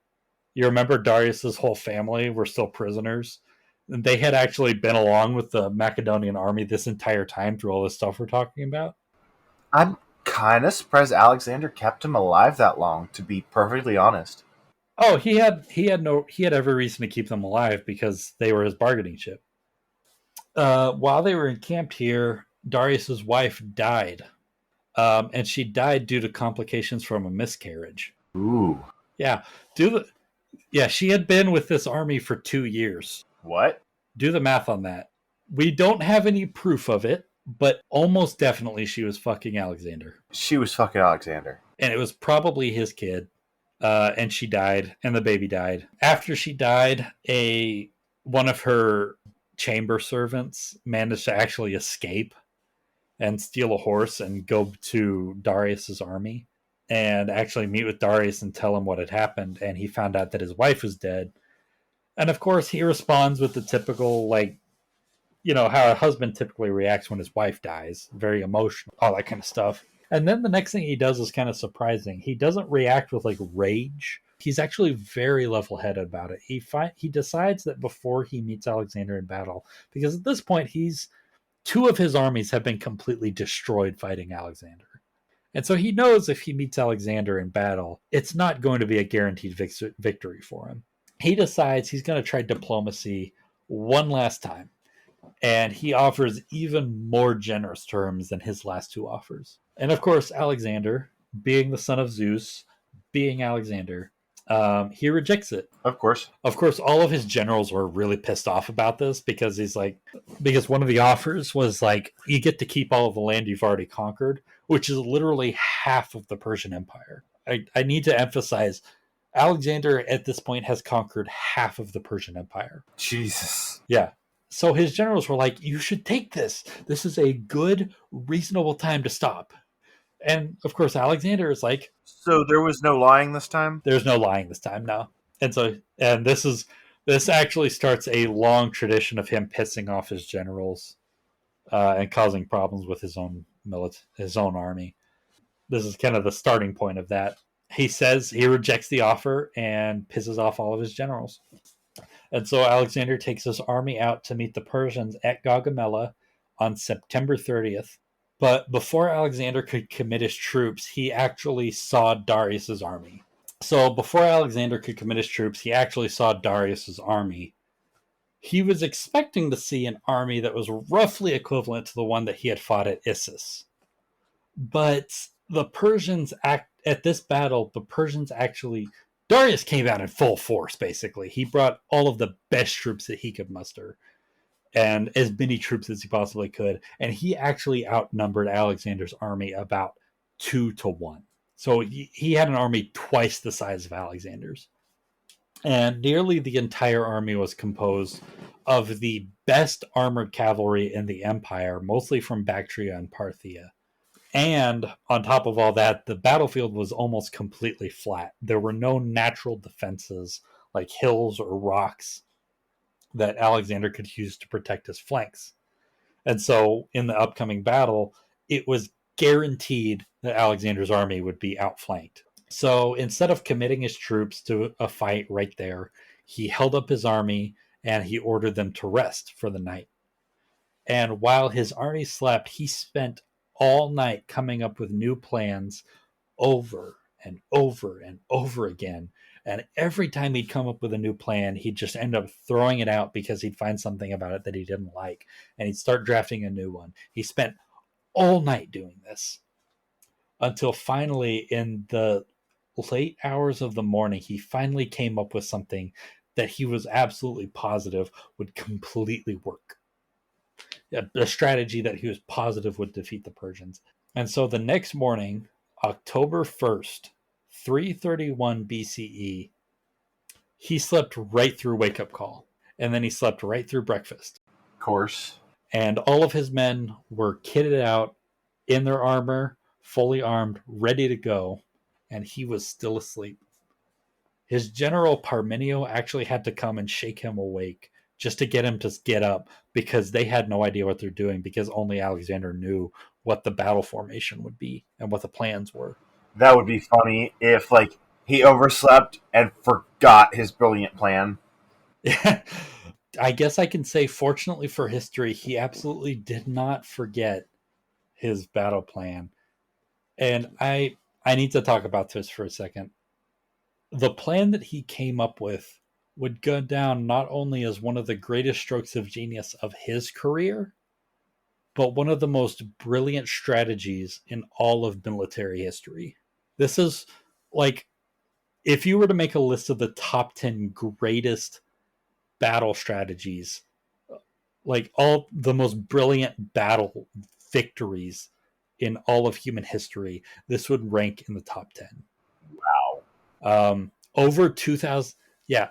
you remember Darius's whole family were still prisoners. And they had actually been along with the Macedonian army this entire time through all this stuff we're talking about. I'm kind of surprised Alexander kept him alive that long, to be perfectly honest. Oh, he had every reason to keep them alive because they were his bargaining chip. While they were encamped here, Darius's wife died, and she died due to complications from a miscarriage. Ooh. Yeah, she had been with this army for 2 years. What? Do the math on that. We don't have any proof of it, but almost definitely she was fucking Alexander. She was fucking Alexander. And it was probably his kid. And she died, and the baby died. After she died, one of her chamber servants managed to actually escape and steal a horse and go to Darius's army and actually meet with Darius and tell him what had happened. And he found out that his wife was dead. And of course, he responds with the typical, like, you know, how a husband typically reacts when his wife dies. Very emotional, all that kind of stuff. And then the next thing he does is kind of surprising. He doesn't react with like rage. He's actually very level-headed about it. He decides that before he meets Alexander in battle, because at this point two of his armies have been completely destroyed fighting Alexander. And so he knows if he meets Alexander in battle, it's not going to be a guaranteed victory for him. He decides he's going to try diplomacy one last time. And he offers even more generous terms than his last two offers. And of course, Alexander, being the son of Zeus, being Alexander, He rejects it. Of course. Of course, all of his generals were really pissed off about this because because one of the offers was like, you get to keep all of the land you've already conquered, which is literally half of the Persian Empire. I need to emphasize, Alexander at this point has conquered half of the Persian Empire. Jesus. Yeah. So his generals were like, you should take this. This is a good, reasonable time to stop. And of course, Alexander is like, So there was no lying this time? there's no lying this time now. And this actually starts a long tradition of him pissing off his generals and causing problems with his own army. This is kind of the starting point of that. He says he rejects the offer and pisses off all of his generals. And so Alexander takes his army out to meet the Persians at Gaugamela on September 30th. But before Alexander could commit his troops, he actually saw Darius's army. So before Alexander could commit his troops, he actually saw Darius's army. He was expecting to see an army that was roughly equivalent to the one that he had fought at Issus. But at this battle, the Persians actually, Darius came out in full force, basically. He brought all of the best troops that he could muster and as many troops as he possibly could. And he actually outnumbered Alexander's army about 2-1. So he had an army twice the size of Alexander's. And nearly the entire army was composed of the best armored cavalry in the empire, mostly from Bactria and Parthia. And on top of all that, the battlefield was almost completely flat. There were no natural defenses like hills or rocks that Alexander could use to protect his flanks. And so in the upcoming battle, it was guaranteed that Alexander's army would be outflanked. So instead of committing his troops to a fight right there, he held up his army and he ordered them to rest for the night. And while his army slept, he spent all night coming up with new plans over and over and over again. And every time he'd come up with a new plan, he'd just end up throwing it out because he'd find something about it that he didn't like. And he'd start drafting a new one. He spent all night doing this until finally, in the late hours of the morning, he finally came up with something that he was absolutely positive would completely work. A strategy that he was positive would defeat the Persians. And so the next morning, October 1st, 331 BCE, he slept right through wake up call. And then he slept right through breakfast. Of course. And all of his men were kitted out in their armor, fully armed, ready to go. And he was still asleep. His general Parmenio actually had to come and shake him awake just to get him to get up because they had no idea what they're doing because only Alexander knew what the battle formation would be and what the plans were. That would be funny if, like, he overslept and forgot his brilliant plan. I guess I can say, fortunately for history, he absolutely did not forget his battle plan. And I need to talk about this for a second. The plan that he came up with would go down not only as one of the greatest strokes of genius of his career, but one of the most brilliant strategies in all of military history. This is like, if you were to make a list of the top 10 greatest battle strategies, like all the most brilliant battle victories in all of human history, this would rank in the top 10. Wow. Over 2000, yeah,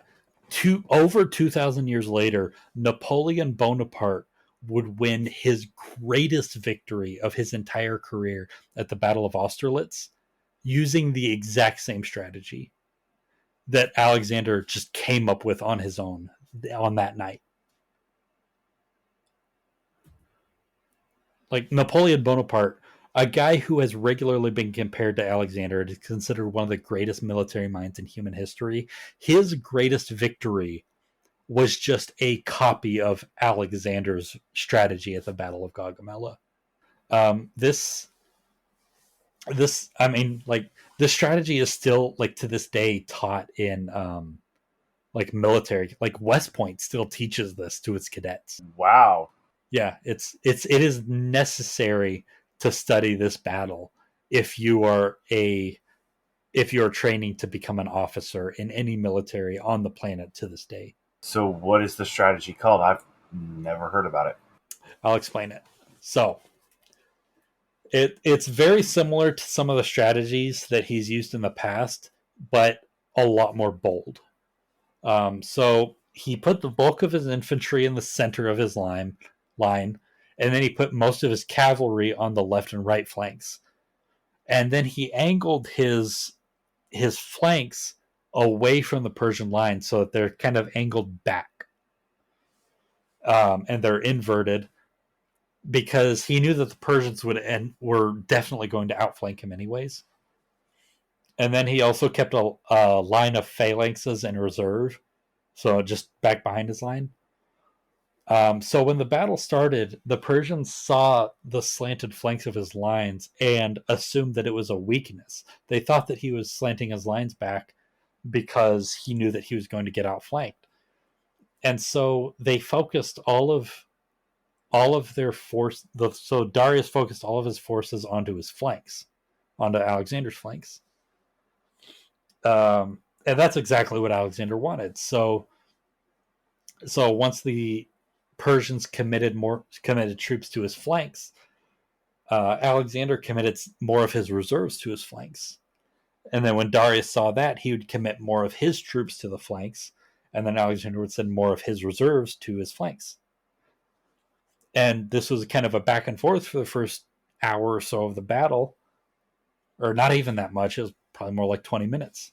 over 2,000 years later, Napoleon Bonaparte would win his greatest victory of his entire career at the Battle of Austerlitz using the exact same strategy that Alexander just came up with on his own on that night. Like Napoleon Bonaparte, a guy who has regularly been compared to Alexander, is considered one of the greatest military minds in human history. His greatest victory was just a copy of Alexander's strategy at the Battle of Gaugamela. This I mean, like, this strategy is still, like, to this day taught in like military, like West Point still teaches this to its cadets. Wow. Yeah, it is necessary to study this battle if you are a if you're training to become an officer in any military on the planet to this day. So, what is the strategy called? I've never heard about it. I'll explain it. So, it's very similar to some of the strategies that he's used in the past, but a lot more bold. So he put the bulk of his infantry in the center of his line, and then he put most of his cavalry on the left and right flanks. And then he angled his flanks away from the Persian line so that they're kind of angled back, and they're inverted because he knew that the Persians were definitely going to outflank him anyways. And then he also kept a line of phalanxes in reserve, so just back behind his line. So when the battle started, the Persians saw the slanted flanks of his lines and assumed that it was a weakness. They thought that he was slanting his lines back because he knew that he was going to get outflanked. And so they focused all of their force. So Darius focused all of his forces onto his flanks, onto Alexander's flanks. And that's exactly what Alexander wanted. So once the Persians committed troops to his flanks, Alexander committed more of his reserves to his flanks. And then when Darius saw that, he would commit more of his troops to the flanks, and then Alexander would send more of his reserves to his flanks. And this was kind of a back and forth for the first hour or so of the battle, or not even that much. It was probably more like 20 minutes.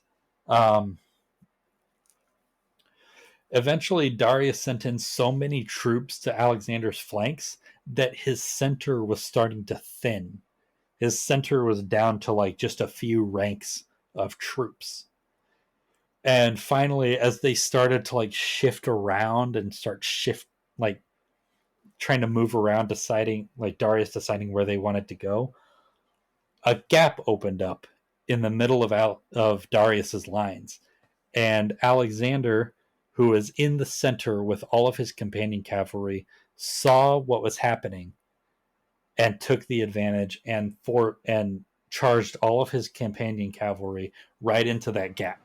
Eventually, Darius sent in so many troops to Alexander's flanks that his center was starting to thin. His center was down to like just a few ranks of troops. And finally, as they started to like shift around and like trying to move around, Darius deciding where they wanted to go, a gap opened up in the middle of Darius's lines. And Alexander, who was in the center with all of his companion cavalry, saw what was happening and took the advantage and charged all of his companion cavalry right into that gap.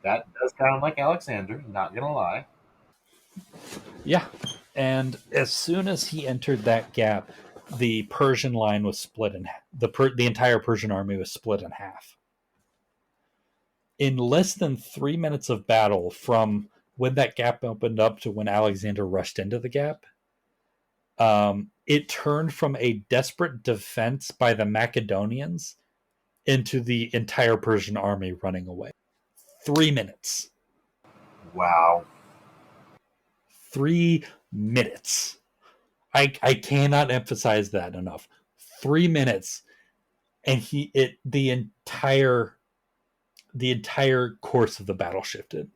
That does sound like Alexander, not gonna lie. Yeah. And as soon as he entered that gap, the Persian line was split in half. The entire Persian army was split in half. In less than 3 minutes of battle from when that gap opened up to when Alexander rushed into the gap, it turned from a desperate defense by the Macedonians into the entire Persian army running away. 3 minutes. Wow. 3 minutes. I cannot emphasize that enough. 3 minutes, and the entire course of the battle shifted.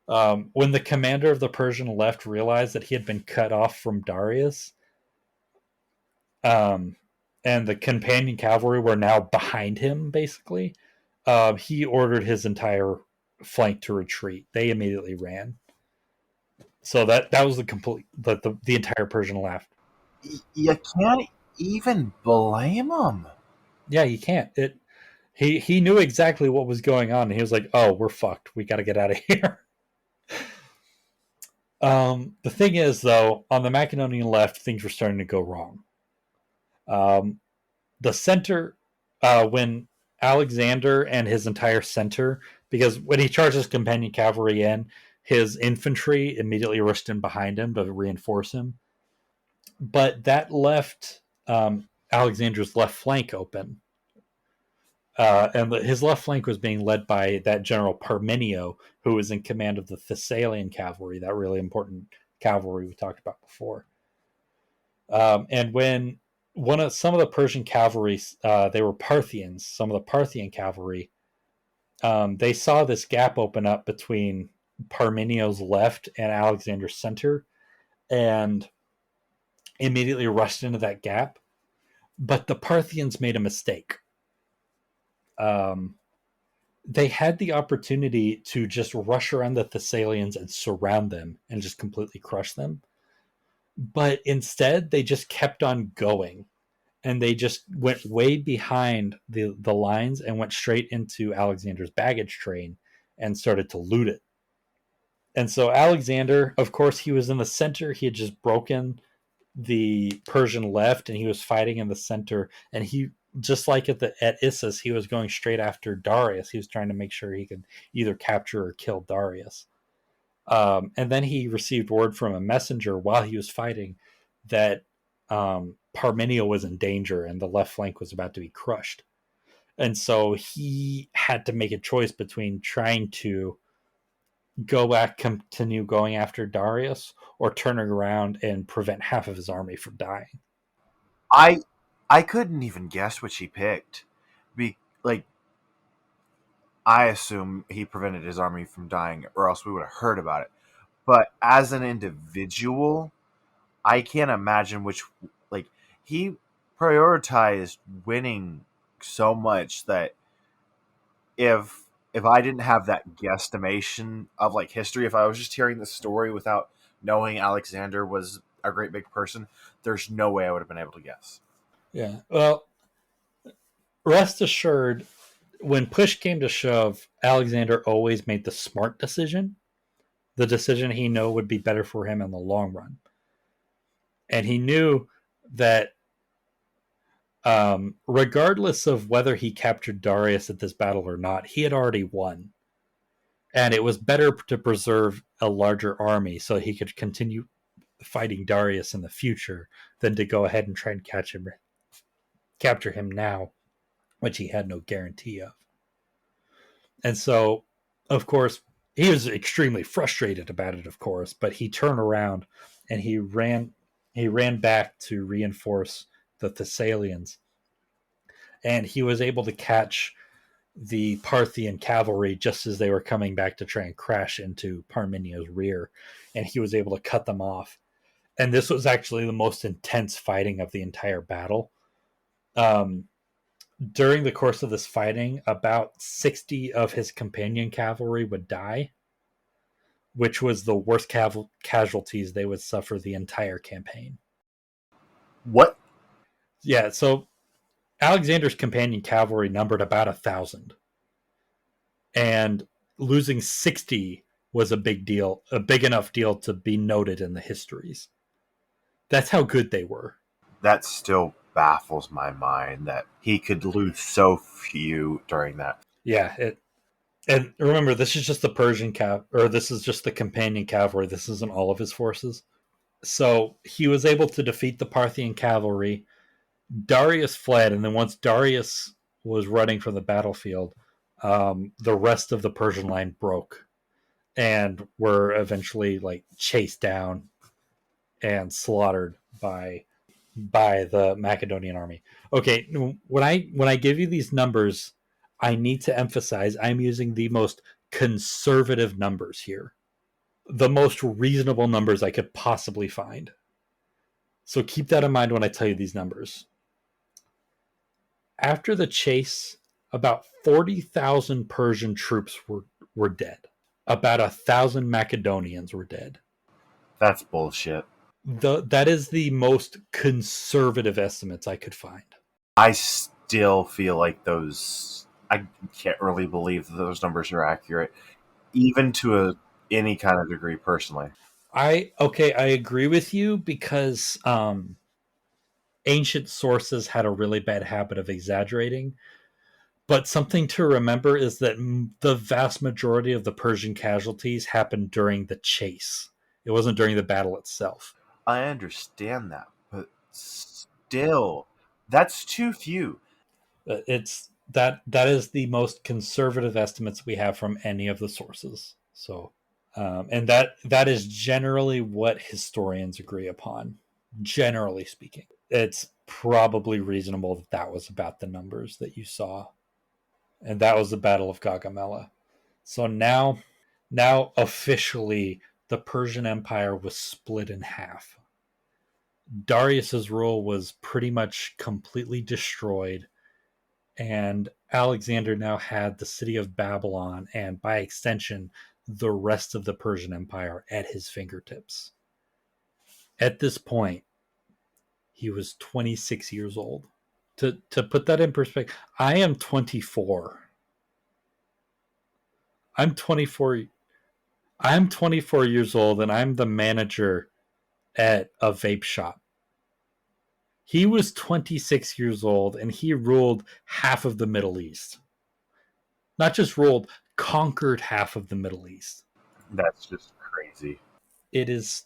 When the commander of the Persian left realized that he had been cut off from Darius, and the companion cavalry were now behind him, basically, he ordered his entire flank to retreat. They immediately ran. So that was the entire Persian left. You can't even blame him. Yeah, you can't. He knew exactly what was going on, and he was like, "Oh, we're fucked. We got to get out of here." The thing is, though, on the Macedonian left, things were starting to go wrong. The center, when Alexander and his entire center, because when he charged his companion cavalry in, his infantry immediately rushed in behind him to reinforce him. But that left Alexander's left flank open. And his left flank was being led by that general Parmenio, who was in command of the Thessalian cavalry, that really important cavalry we talked about before. And when some of the Persian cavalry, they were Parthians, some of the Parthian cavalry, they saw this gap open up between Parmenio's left and Alexander's center, and immediately rushed into that gap. But the Parthians made a mistake. They had the opportunity to just rush around the Thessalians and surround them and just completely crush them. But instead, they just kept on going. and they just went way behind the lines and went straight into Alexander's baggage train and started to loot it. And so Alexander, of course, he was in the center. He had just broken the Persian left, and he was fighting in the center. And he, just like at Issus, he was going straight after Darius. He was trying to make sure he could either capture or kill Darius. And then he received word from a messenger while he was fighting that Parmenio was in danger and the left flank was about to be crushed. And so he had to make a choice between trying to go back, continue going after Darius, or turning around and prevent half of his army from dying. I I couldn't even guess what she picked. Like, I assume he prevented his army from dying, or else we would have heard about it. But as an individual, I can't imagine which, like, he prioritized winning so much that if I didn't have that guesstimation of like history, if I was just hearing the story without knowing Alexander was a great big person, there's no way I would have been able to guess. Yeah. Well, rest assured, when push came to shove, Alexander always made the smart decision, the decision he knew would be better for him in the long run. And he knew that regardless of whether he captured Darius at this battle or not, he had already won. And it was better to preserve a larger army so he could continue fighting Darius in the future than to go ahead and try and capture him now, which he had no guarantee of. And so, of course, he was extremely frustrated about it, of course, but he turned around and he ran back to reinforce the Thessalians. And he was able to catch the Parthian cavalry just as they were coming back to try and crash into Parmenio's rear, and he was able to cut them off. And this was actually the most intense fighting of the entire battle. Um, during the course of this fighting, about 60 of his companion cavalry would die, which was the worst casualties they would suffer the entire campaign. What? Yeah, so Alexander's companion cavalry numbered about 1,000, and losing 60 was a big deal, a big enough deal to be noted in the histories. That's how good they were. That still baffles my mind that he could lose so few during that. Yeah, and remember, this is just the Persian or this is just the companion cavalry. This isn't all of his forces. So he was able to defeat the Parthian cavalry. Darius fled, and then once Darius was running from the battlefield, the rest of the Persian line broke and were eventually like chased down and slaughtered by the Macedonian army. Okay, when I give you these numbers, I need to emphasize I'm using the most conservative numbers here, the most reasonable numbers I could possibly find. So keep that in mind when I tell you these numbers. After the chase, about 40,000 Persian troops were dead. About 1,000 Macedonians were dead. That's bullshit. That is the most conservative estimates I could find. I still feel like those. I can't really believe that those numbers are accurate, even to any kind of degree. Personally, I agree with you because ancient sources had a really bad habit of exaggerating. But something to remember is that the vast majority of the Persian casualties happened during the chase. It wasn't during the battle itself. I understand that, but still, that's too few. It's that is the most conservative estimates we have from any of the sources. So, and that is generally what historians agree upon. Generally speaking, it's probably reasonable that that was about the numbers that you saw, and that was the Battle of Gaugamela. So now officially, the Persian Empire was split in half. Darius's rule was pretty much completely destroyed, and Alexander now had the city of Babylon and, by extension, the rest of the Persian Empire at his fingertips. At this point, he was 26 years old. To put that in perspective, I am 24. I'm 24. I'm 24 years old, and I'm the manager at a vape shop. He was 26 years old, and he ruled half of the Middle East. Not just ruled, conquered half of the Middle East. That's just crazy. It is.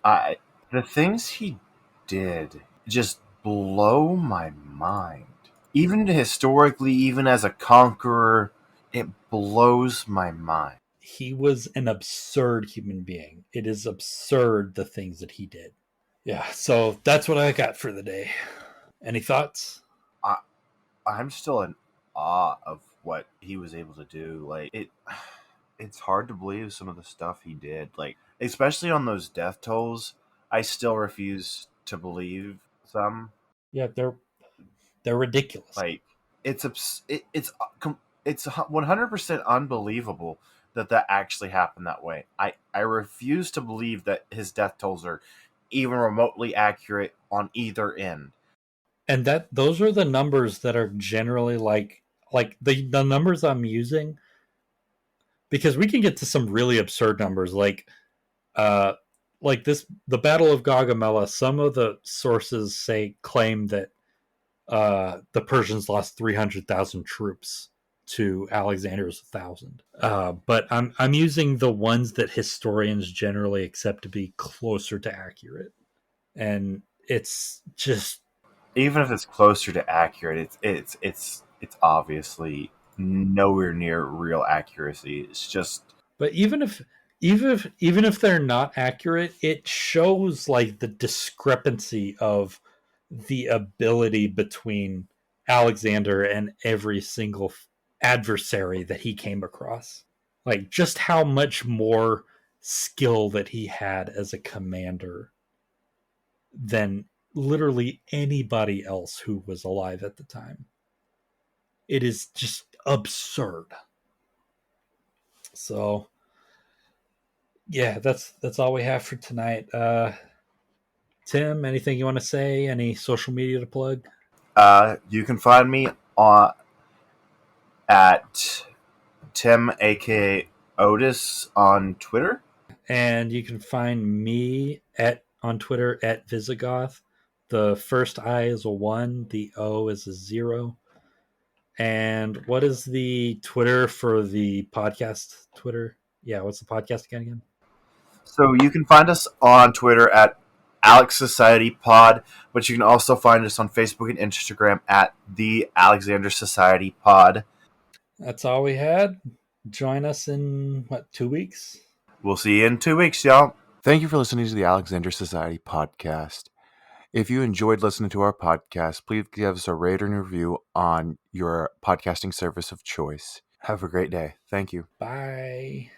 I the things he did just blow my mind. Even historically, even as a conqueror, it blows my mind. He was an absurd human being. It is absurd the things that he did. Yeah, so that's what I got for the day. Any thoughts? I, I'm still in awe of what he was able to do. Like it's hard to believe some of the stuff he did. Like especially on those death tolls, I still refuse to believe some. Yeah, they're ridiculous. Like it's 100% unbelievable that that actually happened that way. I refuse to believe that his death tolls are even remotely accurate on either end. And that those are the numbers that are generally like the numbers I'm using, because we can get to some really absurd numbers uh like this, the Battle of Gaugamela. Some of the sources claim that the Persians lost 300,000 troops to Alexander's 1,000. But I'm using the ones that historians generally accept to be closer to accurate, and it's just. Even if it's closer to accurate, it's obviously nowhere near real accuracy. It's just But even if they're not accurate, it shows like the discrepancy of the ability between Alexander and every single adversary that he came across. Like just how much more skill that he had as a commander than literally anybody else who was alive at the time. It is just absurd. So yeah, that's all we have for tonight. Tim, anything you want to say? Any social media to plug? you can find me on at Tim aka Otis on Twitter. And you can find me at on Twitter at Visigoth. The first I is a 1, the O is a 0. And what is the Twitter for the podcast Twitter? Yeah, what's the podcast again? So you can find us on Twitter at Alex Society Pod, but you can also find us on Facebook and Instagram at the Alexander Society Pod. That's all we had. Join us in 2 weeks? We'll see you in 2 weeks, y'all. Thank you for listening to the Alexander Society Podcast. If you enjoyed listening to our podcast, please give us a rate and review on your podcasting service of choice. Have a great day. Thank you. Bye.